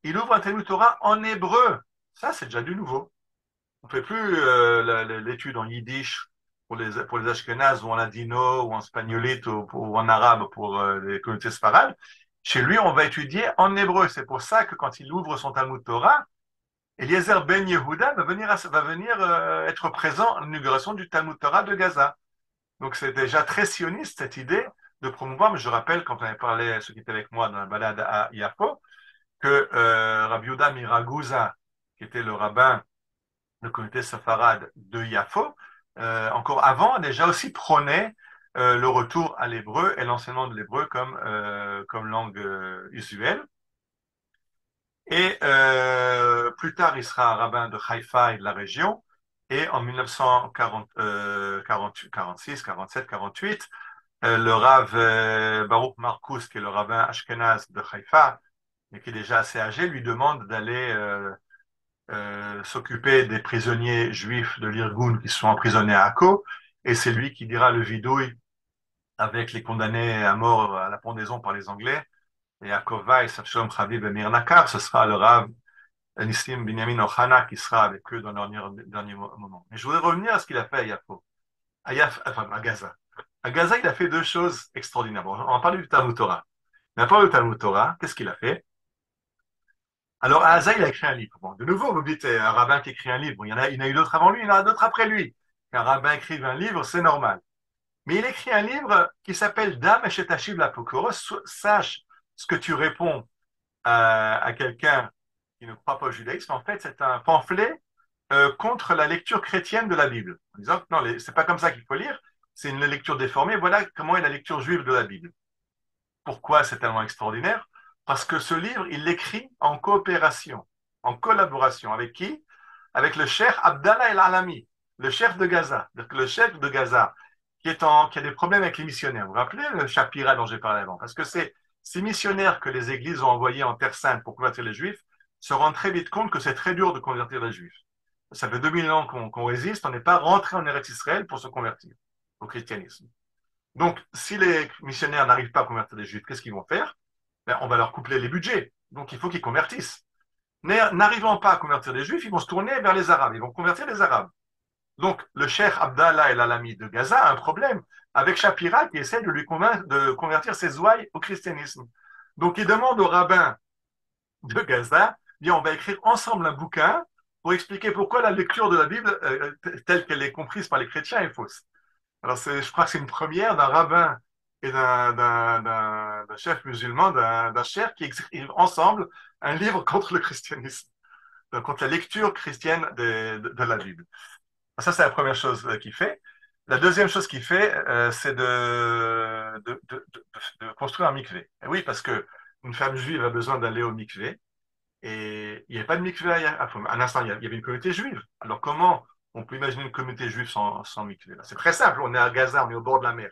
Il ouvre un Talmud Torah en hébreu. Ça, c'est déjà du nouveau. On ne fait plus l'étude en yiddish pour les Ashkénazes ou en ladino ou en spagnolite ou en arabe pour les communautés sfarades. Chez lui, on va étudier en hébreu. C'est pour ça que quand il ouvre son Talmud Torah, Eliezer Ben Yehuda va venir être présent à l'inauguration du Talmud Torah de Gaza. Donc c'est déjà très sioniste cette idée de promouvoir, mais je rappelle, quand on avait parlé, ceux qui étaient avec moi dans la balade à Yafo, que Rabbi Yehuda Miraguza, qui était le rabbin le comité Safarad de Yafo, encore avant, a déjà aussi prôné le retour à l'hébreu et l'enseignement de l'hébreu comme langue usuelle. Et plus tard, il sera rabbin de Haïfa et de la région. Et en 1946, 47, 48, le Rav Baruch Marcus, qui est le rabbin ashkenaz de Haïfa, mais qui est déjà assez âgé, lui demande d'aller s'occuper des prisonniers juifs de l'Irgun qui sont emprisonnés à Akko, et c'est lui qui dira le vidouille avec les condamnés à mort à la pendaison par les Anglais, et Yaakov Weiss, Avshalom Chaviv et Mir Nakar, ce sera le Rav Nissim Binyamin Ochana qui sera avec eux dans leur dernier moment. Mais je voudrais revenir à ce qu'il a fait à Yafo, à Gaza. À Gaza, il a fait deux choses extraordinaires. Bon, on va parler du Talmud Torah. Mais à part le Talmud Torah, qu'est-ce qu'il a fait? Alors, Aza, il a écrit un livre. Bon, de nouveau, vous dites, un rabbin qui écrit un livre. Il y en a eu d'autres avant lui, il y en a d'autres après lui. Qu'un rabbin écrive un livre, c'est normal. Mais il écrit un livre qui s'appelle Dam Eshetashib la Pokoros. Sache ce que tu réponds à quelqu'un qui ne croit pas au judaïsme. En fait, c'est un pamphlet contre la lecture chrétienne de la Bible. En disant que non, c'est pas comme ça qu'il faut lire. C'est une lecture déformée. Voilà comment est la lecture juive de la Bible. Pourquoi c'est tellement extraordinaire? Parce que ce livre, il l'écrit en coopération, en collaboration. Avec qui? Avec le cheikh Abdallah El-Alami, le chef de Gaza. Donc le chef de Gaza, qui a des problèmes avec les missionnaires. Vous vous rappelez le Shapira dont j'ai parlé avant? Parce que c'est ces missionnaires que les églises ont envoyés en Terre Sainte pour convertir les Juifs se rendent très vite compte que c'est très dur de convertir les Juifs. Ça fait 2000 ans qu'on résiste, on n'est pas rentré en Eretz Israël pour se convertir au christianisme. Donc, si les missionnaires n'arrivent pas à convertir les juifs, qu'est-ce qu'ils vont faire? Ben, on va leur couper les budgets. Donc, il faut qu'ils convertissent. N'arrivant pas à convertir les juifs, ils vont se tourner vers les arabes. Ils vont convertir les arabes. Donc, le cheikh Abdallah El Alami de Gaza a un problème avec Shapira qui essaie de lui convaincre de convertir ses ouailles au christianisme. Donc, il demande au rabbin de Gaza, on va écrire ensemble un bouquin pour expliquer pourquoi la lecture de la Bible, telle qu'elle est comprise par les chrétiens, est fausse. Alors, je crois que c'est une première d'un rabbin et d'un chef musulman, d'un cheikh qui écrivent ensemble un livre contre le christianisme, donc contre la lecture chrétienne de la Bible. Ça, c'est la première chose qu'il fait. La deuxième chose qu'il fait, c'est de construire un mikvé. Et oui, parce que une femme juive a besoin d'aller au mikvé. Et il n'y avait pas de mikvé à un instant, il y avait une communauté juive. Alors comment on peut imaginer une communauté juive sans mikvé? C'est très simple, on est à Gaza, on est au bord de la mer.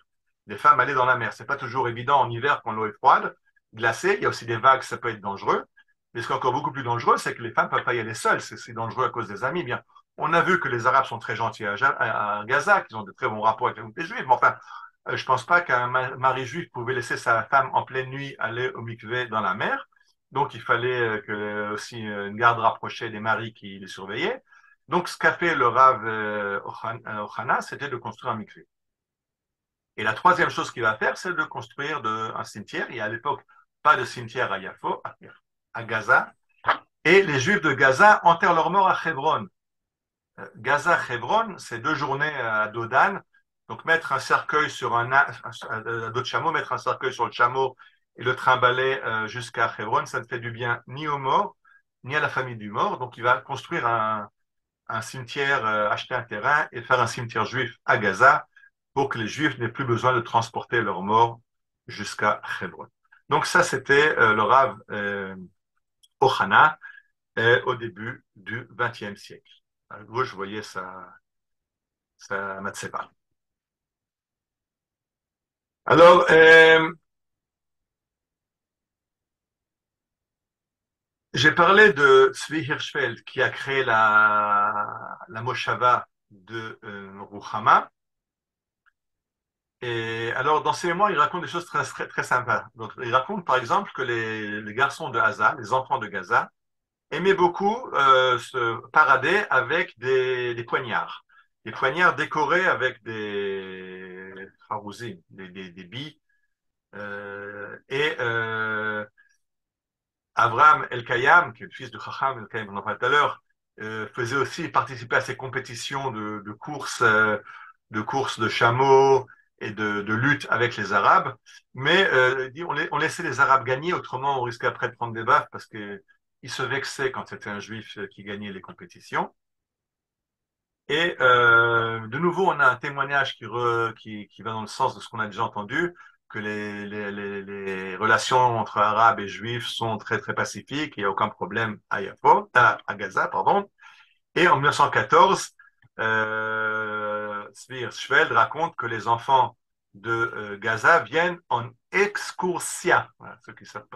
Les femmes allaient dans la mer. C'est pas toujours évident en hiver quand l'eau est froide, glacée. Il y a aussi des vagues, ça peut être dangereux. Mais ce qui est encore beaucoup plus dangereux, c'est que les femmes ne peuvent pas y aller seules. C'est dangereux à cause des amis. Bien, on a vu que les Arabes sont très gentils à Gaza, qu'ils ont de très bons rapports avec la communauté juive. Mais enfin, je pense pas qu'un mari juif pouvait laisser sa femme en pleine nuit aller au mikvé dans la mer. Donc, il fallait aussi une garde rapprochée des maris qui les surveillaient. Donc, ce qu'a fait le Rav Ochana, c'était de construire un mikvé. Et la troisième chose qu'il va faire, c'est de construire un cimetière. Il y a à l'époque pas de cimetière à Yafo, à Gaza. Et les Juifs de Gaza enterrent leurs morts à Hebron. Gaza-Hebron, c'est 2 journées à dos d'âne. Donc, mettre un cercueil sur à dos de chameau, mettre un cercueil sur le chameau et le trimballer jusqu'à Hebron, ça ne fait du bien ni aux morts, ni à la famille du mort. Donc, il va construire un cimetière, acheter un terrain et faire un cimetière juif à Gaza pour que les Juifs n'aient plus besoin de transporter leurs morts jusqu'à Hebron. Donc, ça, c'était le Rav Ochana au début du XXe siècle. À gauche, vous voyez sa Matsepa. Alors, j'ai parlé de Tzvi Hirschfeld qui a créé la Moshava de Ruchama. Et alors, dans ses mémoires, il raconte des choses très sympas. Donc, il raconte, par exemple, que les garçons de Gaza, les enfants de Gaza, aimaient beaucoup se parader avec des poignards. Des poignards décorés avec des farouzim, des billes. Abraham El-Kayam, qui est le fils de Chacham El-Kayam, on en parlait tout à l'heure, faisait aussi participer à ces compétitions de courses de chameaux et de lutte avec les Arabes. Mais on laissait les Arabes gagner, autrement on risquait après de prendre des baffes parce qu'ils se vexaient quand c'était un juif qui gagnait les compétitions. Et de nouveau, on a un témoignage qui va dans le sens de ce qu'on a déjà entendu, que les relations entre Arabes et Juifs sont très pacifiques, il n'y a aucun problème à Gaza, pardon. Et en 1914, Zvi Hirschfeld raconte que les enfants de Gaza viennent en excursia. Voilà, ceux qui savent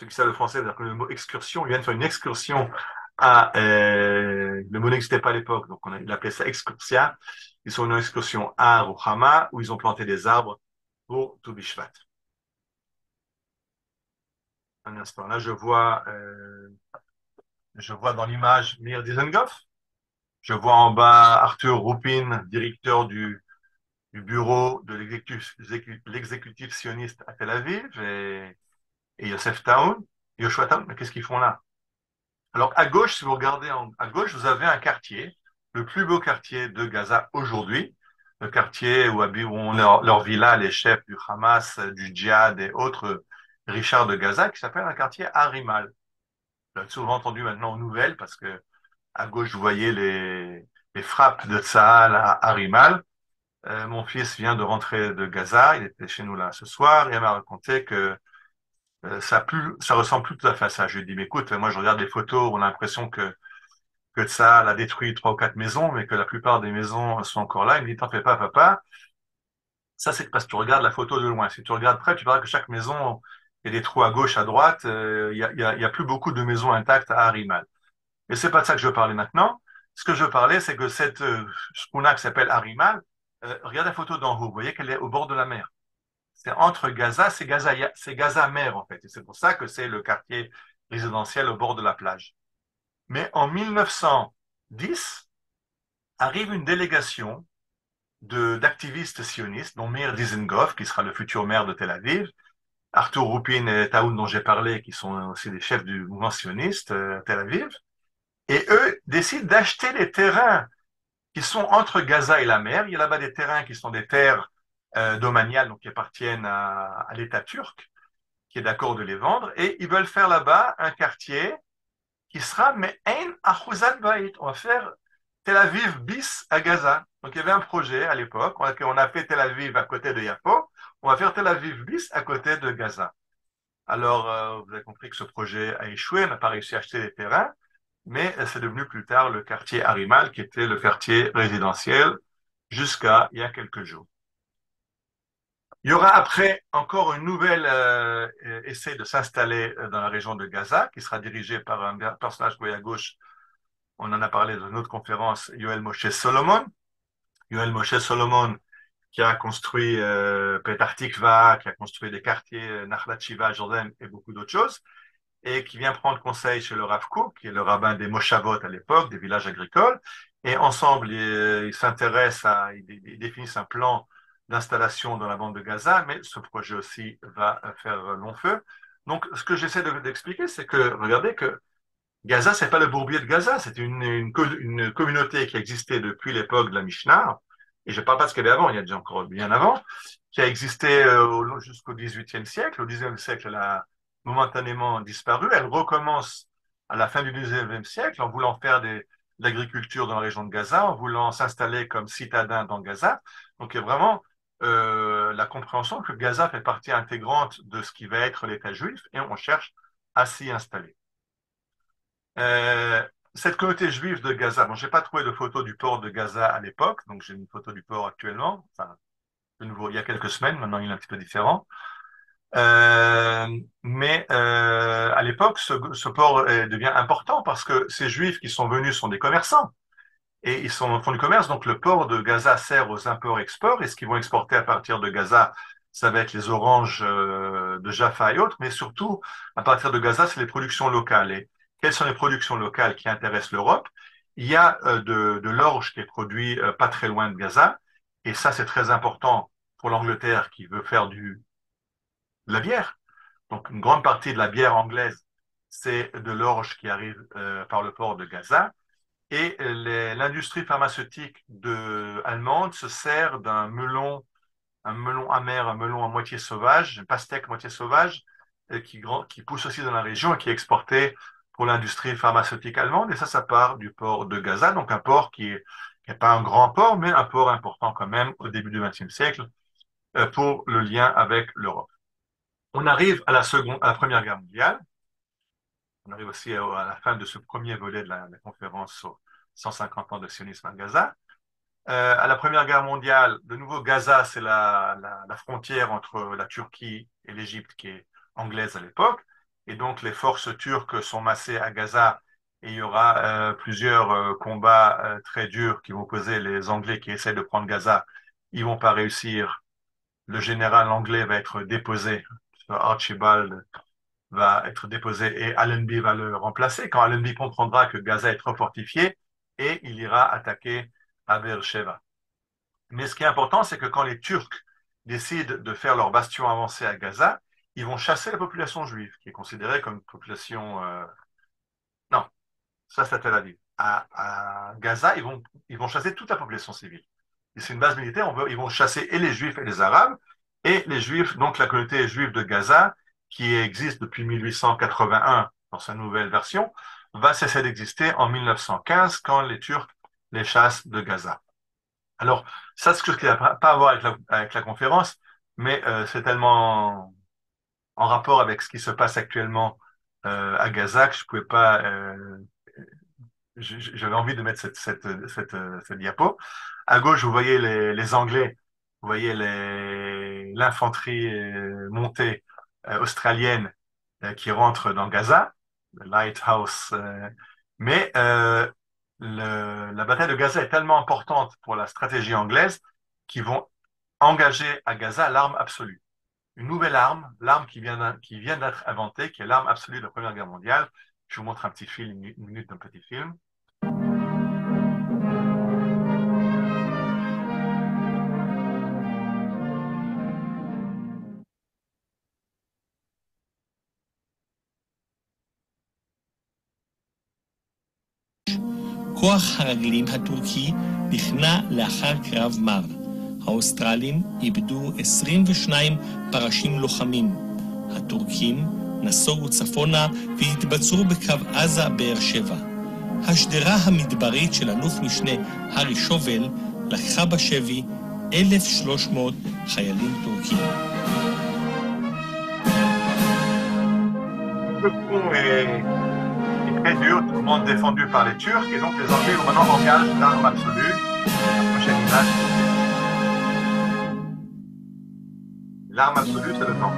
le français, c'est-à-dire que le mot excursion, ils viennent faire une excursion le mot n'existait pas à l'époque, donc il appelait ça excursia. Ils sont en excursion à Ruchama, où ils ont planté des arbres pour Tu Bishvat. Un instant, là, je vois dans l'image Meir Dizengoff. Je vois en bas Arthur Rupin, directeur du bureau de l'exécutif sioniste à Tel Aviv, et Yosef Taoun, Yoshua Taoun. Mais qu'est-ce qu'ils font là? Alors, à gauche, si vous regardez à gauche, vous avez un quartier, le plus beau quartier de Gaza aujourd'hui, le quartier où ont leur villa les chefs du Hamas, du Djihad et autres Richard de Gaza, qui s'appelle un quartier Harimal. Vous l'avez souvent entendu maintenant aux nouvelles parce que à gauche, vous voyez les frappes de Tsahal à Harimal. Mon fils vient de rentrer de Gaza, il était chez nous là ce soir, et il m'a raconté que ça ressemble plus tout à fait à ça. Je lui ai dit, mais écoute, moi je regarde les photos, on a l'impression que ça a détruit 3 ou 4 maisons, mais que la plupart des maisons sont encore là. Il me dit, t'en fais pas, papa. Ça, c'est parce que tu regardes la photo de loin. Si tu regardes près, tu verras que chaque maison, il y a des trous à gauche, à droite. Il y a plus beaucoup de maisons intactes à Harimal. Mais c'est pas de ça que je veux parler maintenant. Ce que je parlais, c'est que cette Shkuna qui s'appelle Harimal, regarde la photo d'en haut, vous voyez qu'elle est au bord de la mer. C'est entre Gaza, c'est Gaza mer en fait. Et c'est pour ça que c'est le quartier résidentiel au bord de la plage. Mais en 1910, arrive une délégation d'activistes sionistes, dont Meir Dizengoff, qui sera le futur maire de Tel Aviv, Arthur Rupin et Taoun, dont j'ai parlé, qui sont aussi des chefs du mouvement sioniste à Tel Aviv. Et eux décident d'acheter les terrains qui sont entre Gaza et la mer. Il y a là-bas des terrains qui sont des terres domaniales, donc qui appartiennent à l'État turc, qui est d'accord de les vendre. Et ils veulent faire là-bas un quartier qui sera Me'en Ahuzat Bait. On va faire Tel Aviv bis à Gaza. Donc il y avait un projet à l'époque. On a fait Tel Aviv à côté de Yafo. On va faire Tel Aviv bis à côté de Gaza. Alors, vous avez compris que ce projet a échoué, on n'a pas réussi à acheter les terrains, mais c'est devenu plus tard le quartier Harimal, qui était le quartier résidentiel jusqu'à il y a quelques jours. Il y aura après encore une nouvelle essai de s'installer dans la région de Gaza, qui sera dirigé par un personnage à gauche. On en a parlé dans une autre conférence, Yoel Moshe Solomon. Yoel Moshe Solomon, qui a construit Petah Tikva, qui a construit des quartiers Nachlat Shiva, Jordan et beaucoup d'autres choses, et qui vient prendre conseil chez le Rav Kook, qui est le rabbin des Moshavot à l'époque, des villages agricoles. Et ensemble, ils s'intéressent ils définissent un plan d'installation dans la bande de Gaza, mais ce projet aussi va faire long feu. Donc, ce que j'essaie d'expliquer, c'est que, regardez que Gaza, c'est pas le bourbier de Gaza, c'est une communauté qui existait depuis l'époque de la Mishnah, et je ne parle pas de ce qu'il y avait avant, il y a déjà encore bien avant, qui a existé jusqu'au XVIIIe siècle. Au XIXe siècle, elle a momentanément disparu. Elle recommence à la fin du XIXe siècle en voulant faire de l'agriculture dans la région de Gaza, en voulant s'installer comme citadin dans Gaza. Donc, il y a vraiment la compréhension que Gaza fait partie intégrante de ce qui va être l'État juif, et on cherche à s'y installer. Cette communauté juive de Gaza, bon, j'ai pas trouvé de photo du port de Gaza à l'époque, donc j'ai une photo du port actuellement, enfin, de nouveau, il y a quelques semaines, maintenant il est un petit peu différent. Mais à l'époque, ce port devient important parce que ces juifs qui sont venus sont des commerçants et font du commerce, donc le port de Gaza sert aux imports-exports, et ce qu'ils vont exporter à partir de Gaza, ça va être les oranges de Jaffa et autres, mais surtout, à partir de Gaza, c'est les productions locales. Et quelles sont les productions locales qui intéressent l'Europe? Il y a de l'orge qui est produit pas très loin de Gaza, et ça, c'est très important pour l'Angleterre qui veut faire de la bière. Donc, une grande partie de la bière anglaise, c'est de l'orge qui arrive par le port de Gaza. Et l'industrie pharmaceutique allemande se sert un melon amer, un melon à moitié sauvage, une pastèque à moitié sauvage, qui pousse aussi dans la région et qui est exporté pour l'industrie pharmaceutique allemande. Et ça part du port de Gaza, donc un port qui est pas un grand port, mais un port important quand même au début du XXe siècle pour le lien avec l'Europe. On arrive à la Première Guerre mondiale. On arrive aussi à la fin de ce premier volet de la conférence sur 150 ans de sionisme à Gaza. À la Première Guerre mondiale, de nouveau, Gaza, c'est la frontière entre la Turquie et l'Égypte qui est anglaise à l'époque. Et donc, les forces turques sont massées à Gaza et il y aura plusieurs combats très durs qui vont opposer les Anglais qui essaient de prendre Gaza. Ils vont pas réussir. Le général anglais va être déposé. Archibald va être déposé et Allenby va le remplacer quand Allenby comprendra que Gaza est trop fortifié et il ira attaquer à Beersheba. Mais ce qui est important, c'est que quand les Turcs décident de faire leur bastion avancé à Gaza, ils vont chasser la population juive, qui est considérée comme une population... Non, ça c'est à Tel Aviv. À Gaza, ils vont chasser toute la population civile. Et c'est une base militaire, ils vont chasser et les Juifs et les Arabes, et les Juifs, donc la communauté juive de Gaza, qui existe depuis 1881 dans sa nouvelle version, va cesser d'exister en 1915 quand les Turcs les chassent de Gaza. Alors, ça, c'est ce qui n'a pas à voir avec la conférence, mais c'est tellement en rapport avec ce qui se passe actuellement à Gaza que je pouvais pas j'avais envie de mettre cette diapo. À gauche, vous voyez les Anglais, vous voyez l'infanterie montée australienne qui rentre dans Gaza, le Lighthouse. Mais la bataille de Gaza est tellement importante pour la stratégie anglaise qu'ils vont engager à Gaza l'arme absolue. Une nouvelle arme, l'arme qui vient d'être inventée, qui est l'arme absolue de la Première Guerre mondiale. Je vous montre un petit film, une minute d'un petit film. כוח הרגלים הטורקי נכנע לאחר קרב מר. האוסטרלים איבדו 22 פרשים לוחמים. הטורקים נסוגו צפונה והתבצרו בקו עזה באר שבע. השדרה המדברית של אלוף משנה הארי שובל לקחה בשבי 1,300 חיילים טורקים. Le front est très dur, tout le monde défendu par les Turcs, et donc les Anglais vont maintenant engager l'arme absolue. La prochaine image. L'arme absolue, c'est le tank.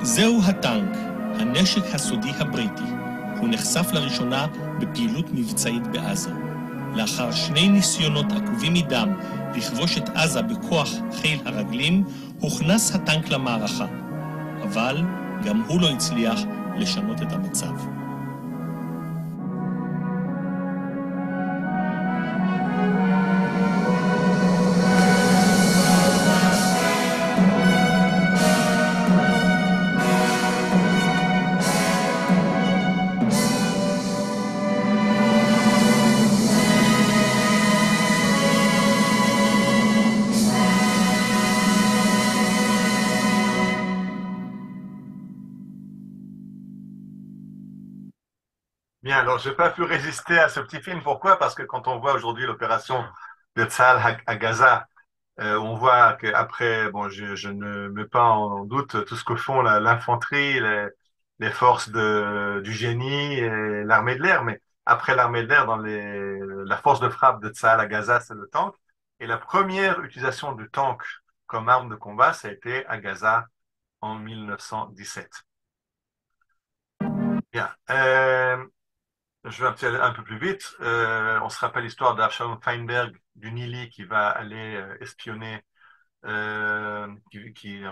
זהו הטנק, הנשק הסודי הבריטי. הוא נחשף לראשונה בפעילות מבצעית בעזה. לאחר 2 ניסיונות עקובים מדם לכבוש את עזה בכוח חיל הרגלים, הוכנס הטנק למערכה. אבל גם הוא לא הצליח לשנות את המצב. Bien, alors je n'ai pas pu résister à ce petit film. Pourquoi? Parce que quand on voit aujourd'hui l'opération de Tsahal à Gaza, on voit qu'après, bon, je ne mets pas en doute tout ce que font l'infanterie, les forces du génie et l'armée de l'air, mais après l'armée de l'air, la force de frappe de Tsahal à Gaza, c'est le tank. Et la première utilisation du tank comme arme de combat, ça a été à Gaza en 1917. Bien. Je vais un peu plus vite. On se rappelle l'histoire d'Avshalom Feinberg du Nili qui va aller espionner, un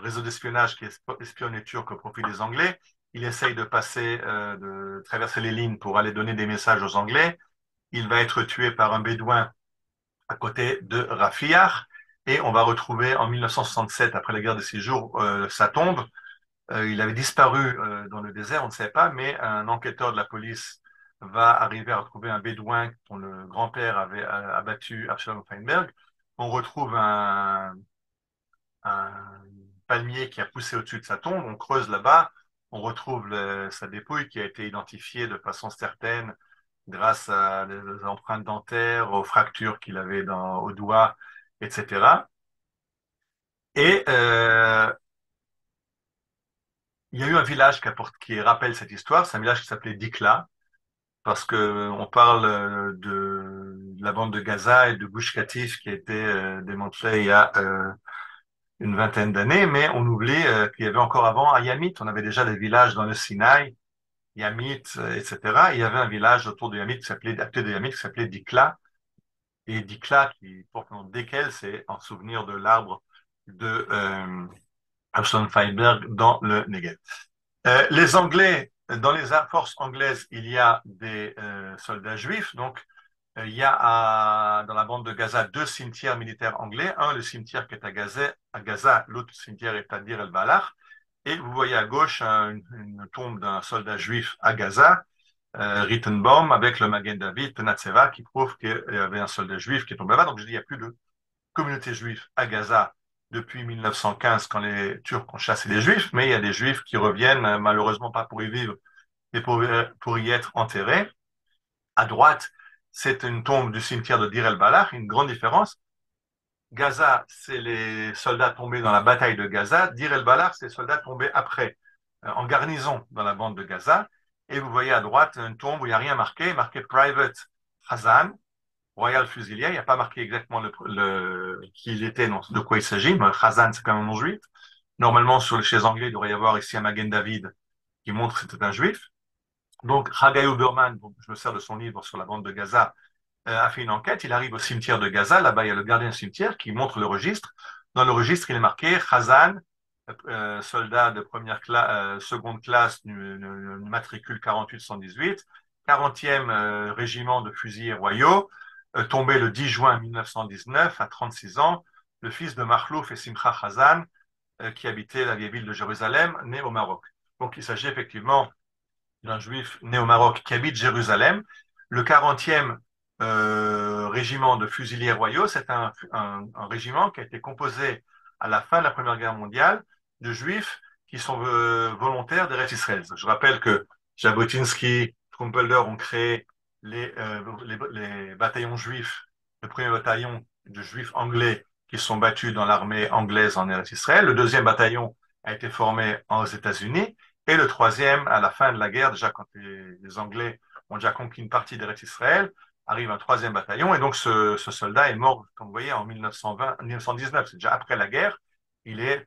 réseau d'espionnage qui espionne les Turcs au profit des Anglais. Il essaye de de traverser les lignes pour aller donner des messages aux Anglais. Il va être tué par un bédouin à côté de Rafiah. Et on va retrouver en 1967, après la guerre de 6 jours, sa tombe. Il avait disparu dans le désert, on ne sait pas, mais un enquêteur de la police va arriver à retrouver un bédouin dont le grand-père avait abattu Avshalom Feinberg. On retrouve un palmier qui a poussé au-dessus de sa tombe, on creuse là-bas, on retrouve sa dépouille qui a été identifiée de façon certaine grâce à des empreintes dentaires, aux fractures qu'il avait au doigt, etc. Et il y a eu un village qui rappelle cette histoire, c'est un village qui s'appelait Dikla, parce que on parle de la bande de Gaza et de Gush Katif qui a été démantelée il y a une vingtaine d'années, mais on oublie qu'il y avait encore avant à Yamit, on avait déjà des villages dans le Sinaï, Yamit, etc. Il y avait un village autour de Yamit à côté de Yamit qui s'appelait Dikla, et Dikla qui porte le nom de Dekel, c'est en souvenir de l'arbre de Avshalom Feinberg dans le Negev. Les Anglais, dans les forces anglaises, il y a des soldats juifs. Donc, il y a dans la bande de Gaza 2 cimetières militaires anglais. Un, le cimetière qui est à Gaza, l'autre cimetière est à Dir el-Balah. Et vous voyez à gauche une tombe d'un soldat juif à Gaza, Rittenbaum, avec le Magen David, Penatseva, qui prouve qu'il y avait un soldat juif qui est tombé là-bas. Donc, je dis, il n'y a plus de communauté juive à Gaza depuis 1915 quand les Turcs ont chassé les Juifs, mais il y a des Juifs qui reviennent, malheureusement pas pour y vivre, mais pour y être enterrés. À droite, c'est une tombe du cimetière de Dir el-Balah, une grande différence. Gaza, c'est les soldats tombés dans la bataille de Gaza. Dir el-Balah, c'est les soldats tombés après, en garnison dans la bande de Gaza. Et vous voyez à droite une tombe où il n'y a rien marqué Private Hazan, Royal Fusilier, il n'y a pas marqué exactement qui il était, non, de quoi il s'agit, mais Khazan, c'est quand même un nom juif. Normalement, chez les Anglais, il devrait y avoir ici un Magen David qui montre que c'était un juif. Donc, Haggai Uberman, je me sers de son livre sur la bande de Gaza, a fait une enquête. Il arrive au cimetière de Gaza. Là-bas, il y a le gardien du cimetière qui montre le registre. Dans le registre, il est marqué Khazan, soldat de seconde classe, matricule 4818, 40e régiment de fusiliers royaux, tombé le 10 juin 1919 à 36 ans, le fils de Mahlouf et Simcha Khazan, qui habitait la vieille ville de Jérusalem, né au Maroc. Donc il s'agit effectivement d'un juif né au Maroc qui habite Jérusalem. Le 40e régiment de fusiliers royaux, c'est un régiment qui a été composé à la fin de la Première Guerre mondiale de juifs qui sont volontaires d'Eretz Israël. Je rappelle que Jabotinsky, Trumpeldor ont créé les bataillons juifs, le premier bataillon de juifs anglais qui sont battus dans l'armée anglaise en Eretz Israël. Le deuxième bataillon a été formé aux États-Unis. Et le troisième, à la fin de la guerre, déjà quand les Anglais ont déjà conquis une partie d'Eretz Israël, arrive un troisième bataillon. Et donc ce soldat est mort, comme vous voyez, en 1920, 1919. C'est déjà après la guerre. Il est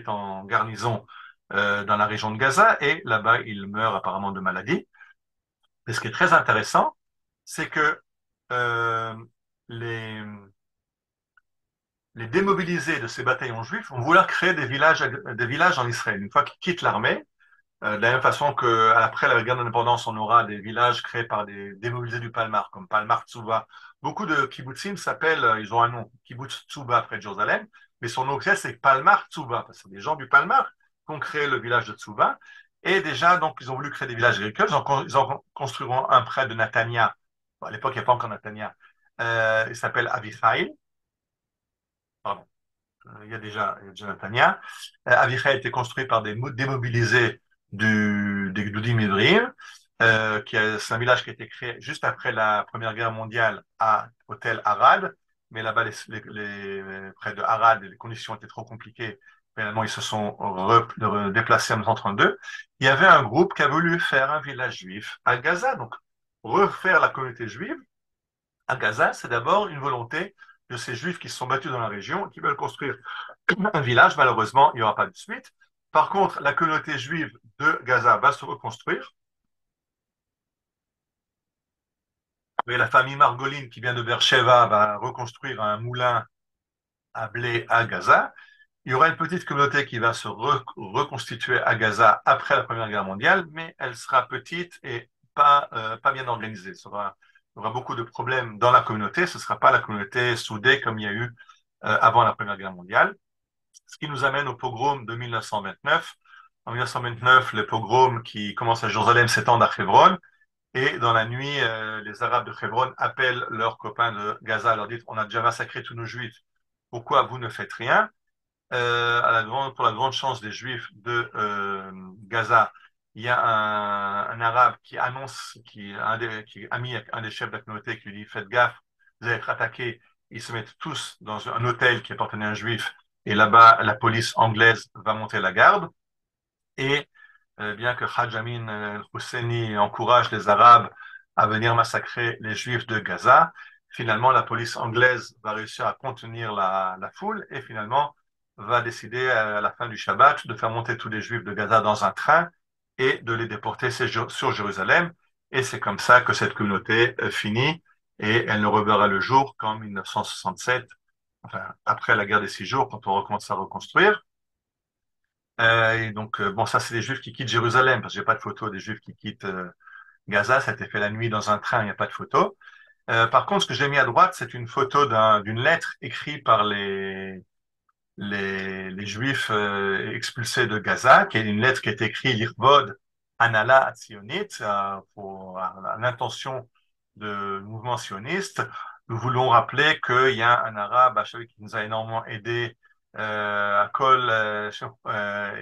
en garnison dans la région de Gaza et là-bas, il meurt apparemment de maladie. Et ce qui est très intéressant, c'est que euh, les, les démobilisés de ces bataillons juifs vont vouloir créer des villages en Israël. Une fois qu'ils quittent l'armée, de la même façon qu'après la guerre d'indépendance, on aura des villages créés par des démobilisés du Palmar, comme Palmar Tsuba. Beaucoup de kibbutzim s'appellent, ils ont un nom, kibbutz Tsuba près de Jérusalem, mais son nom officiel c'est Palmar Tsuba, parce que c'est des gens du Palmar qui ont créé le village de Tsuba. Et déjà, donc, ils ont voulu créer des villages agricoles. Ils en construiront un près de Natania. Bon, à l'époque, il n'y a pas encore Natania. Il s'appelle Avichaï. Pardon. Il y a déjà Natania. Avichai a été construit par des démobilisés des Gdoudim Ivrim, c'est un village qui a été créé juste après la Première Guerre mondiale à Hôtel Arad, mais là-bas, près de Arad, les conditions étaient trop compliquées. Finalement, ils se sont déplacés en 1932. Il y avait un groupe qui a voulu faire un village juif à Gaza, donc refaire la communauté juive à Gaza, c'est d'abord une volonté de ces juifs qui se sont battus dans la région, qui veulent construire un village. Malheureusement, il n'y aura pas de suite. Par contre, la communauté juive de Gaza va se reconstruire. Et la famille Margolin, qui vient de Beersheba, va reconstruire un moulin à blé à Gaza. Il y aura une petite communauté qui va se reconstituer à Gaza après la Première Guerre mondiale, mais elle sera petite et pas bien organisée. Il y aura beaucoup de problèmes dans la communauté. Ce ne sera pas la communauté soudée comme il y a eu avant la Première Guerre mondiale. Ce qui nous amène au pogrom de 1929. En 1929, le pogrom qui commence à Jérusalem s'étend à Hebron. Et dans la nuit, les Arabes de Hebron appellent leurs copains de Gaza, leur disent, on a déjà massacré tous nos Juifs, pourquoi vous ne faites rien? Pour la grande chance des Juifs de Gaza, il y a un Arabe qui annonce, qui est ami avec un des chefs de la communauté, qui lui dit, faites gaffe, vous allez être attaqués. Ils se mettent tous dans un hôtel qui appartenait à un Juif, et là-bas, la police anglaise va monter la garde. Et bien que Hajj Amin al-Husseini encourage les Arabes à venir massacrer les Juifs de Gaza, finalement, la police anglaise va réussir à contenir la foule et finalement va décider à la fin du Shabbat de faire monter tous les Juifs de Gaza dans un train et de les déporter sur Jérusalem. Et c'est comme ça que cette communauté finit et elle ne reverra le jour qu'en 1967, enfin, après la guerre des 6 jours, quand on recommence à reconstruire. Et donc, bon, ça, c'est les Juifs qui quittent Jérusalem, parce que j'ai pas de photo des Juifs qui quittent Gaza. Ça a été fait la nuit dans un train, il n'y a pas de photo. Par contre, ce que j'ai mis à droite, c'est une photo d'une lettre écrite par les Juifs expulsés de Gaza, qui est une lettre qui a été écrite l'Irvod Anala Atzionit, à l'intention de mouvement sioniste. Nous voulons rappeler qu'il y a un Arabe à qui nous a énormément aidé à Kol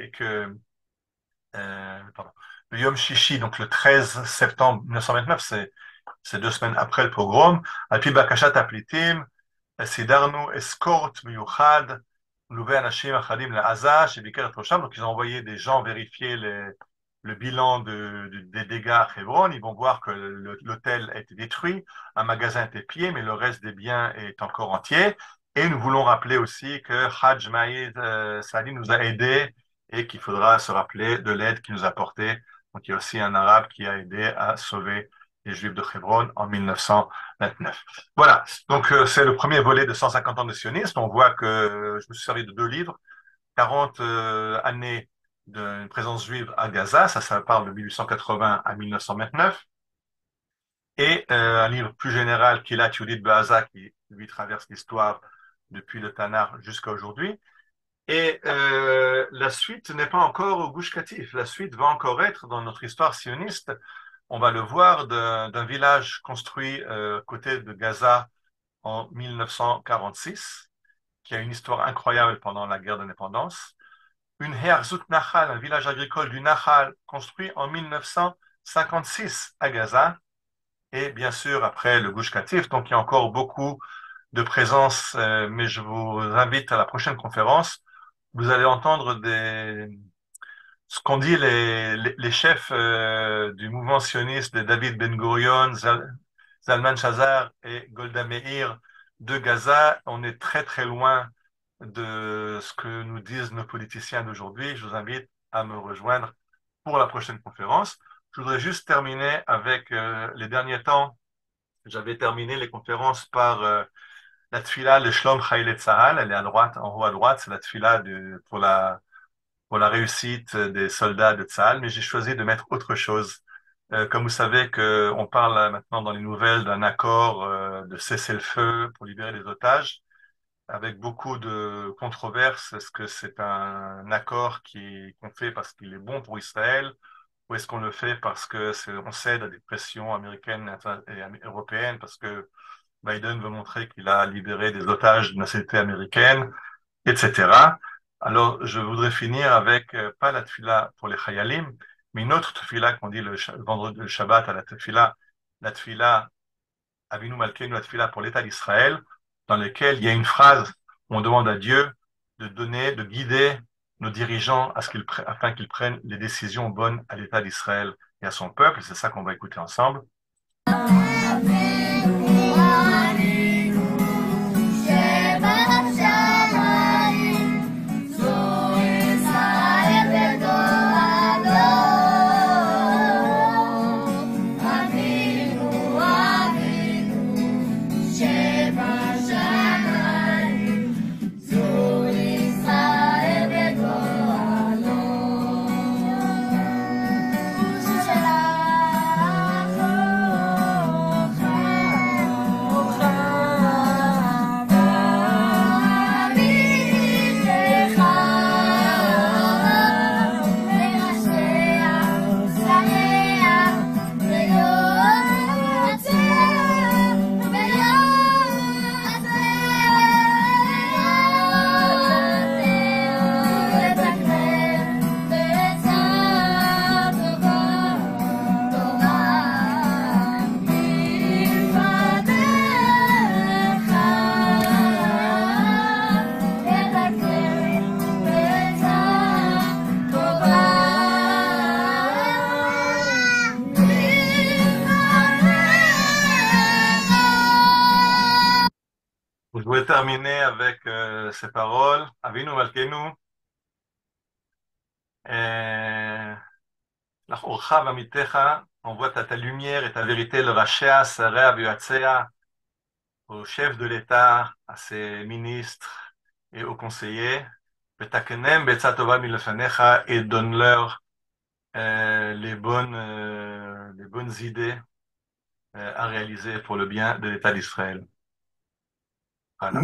et que pardon, le Yom Shishi, donc le 13 septembre 1929, c'est 2 semaines après le pogrom, על פי בקשת הפליטים, סידרנו escorte מיוחד, מלווה אנשים אחדים לעזה, שביקר את ראשם. Donc ils ont envoyé des gens vérifier le bilan des dégâts à Hebron. Ils vont voir que l'hôtel a été détruit, un magasin a été pillé, mais le reste des biens est encore entier. Et nous voulons rappeler aussi que Hajj Maïd Sadi nous a aidés et qu'il faudra se rappeler de l'aide qu'il nous a apportée. Donc il y a aussi un Arabe qui a aidé à sauver les Juifs de Hébron en 1929. Voilà, donc c'est le premier volet de 150 ans de sionisme. On voit que je me suis servi de deux livres, 40 années d'une présence juive à Gaza, ça parle de 1880 à 1929, et un livre plus général qui est la Yehudit Be'aza, qui lui traverse l'histoire depuis le Tanakh jusqu'à aujourd'hui. Et la suite n'est pas encore au Gush Katif. La suite va encore être dans notre histoire sioniste. On va le voir d'un village construit côté de Gaza en 1946, qui a une histoire incroyable pendant la guerre d'indépendance. Une Herzut Nahal, un village agricole du Nahal, construit en 1956 à Gaza. Et bien sûr, après le Gush Katif, donc il y a encore beaucoup de présence, mais je vous invite à la prochaine conférence. Vous allez entendre ce qu'ont dit les chefs du mouvement sioniste de David Ben-Gurion, Zalman Shazar et Golda Meir de Gaza. On est très très loin de ce que nous disent nos politiciens d'aujourd'hui. Je vous invite à me rejoindre pour la prochaine conférence. Je voudrais juste terminer avec les derniers temps. J'avais terminé les conférences par la tfila, le Shlom Chaylet Tzahal. Elle est à droite, en haut à droite. C'est la tfila pour la réussite des soldats de Tzahal, mais j'ai choisi de mettre autre chose. Comme vous savez on parle maintenant dans les nouvelles d'un accord de cessez-le-feu pour libérer les otages, avec beaucoup de controverses. Est-ce que c'est un accord qu'on fait parce qu'il est bon pour Israël, ou est-ce qu'on le fait parce que on cède à des pressions américaines et européennes, parce que Biden veut montrer qu'il a libéré des otages de nationalité américaine, etc. Alors, je voudrais finir avec, pas la tefila pour les chayalim, mais une autre tefila qu'on dit le vendredi, le Shabbat à la tefila Avinu Malkeinu, la tefila pour l'État d'Israël, dans laquelle il y a une phrase où on demande à Dieu de donner, de guider nos dirigeants afin qu'ils prennent les décisions bonnes à l'État d'Israël et à son peuple. Et c'est ça qu'on va écouter ensemble. Je voudrais terminer avec ces paroles. Avinu Malkeinu, L'Orcha Vamitecha, envoie ta lumière et ta vérité, le Rachea, Sarea, Vioatsea, au chef de l'État, à ses ministres et aux conseillers. Vetakenem Betzatova Milefanecha, et donne-leur les bonnes idées à réaliser pour le bien de l'État d'Israël. Voilà.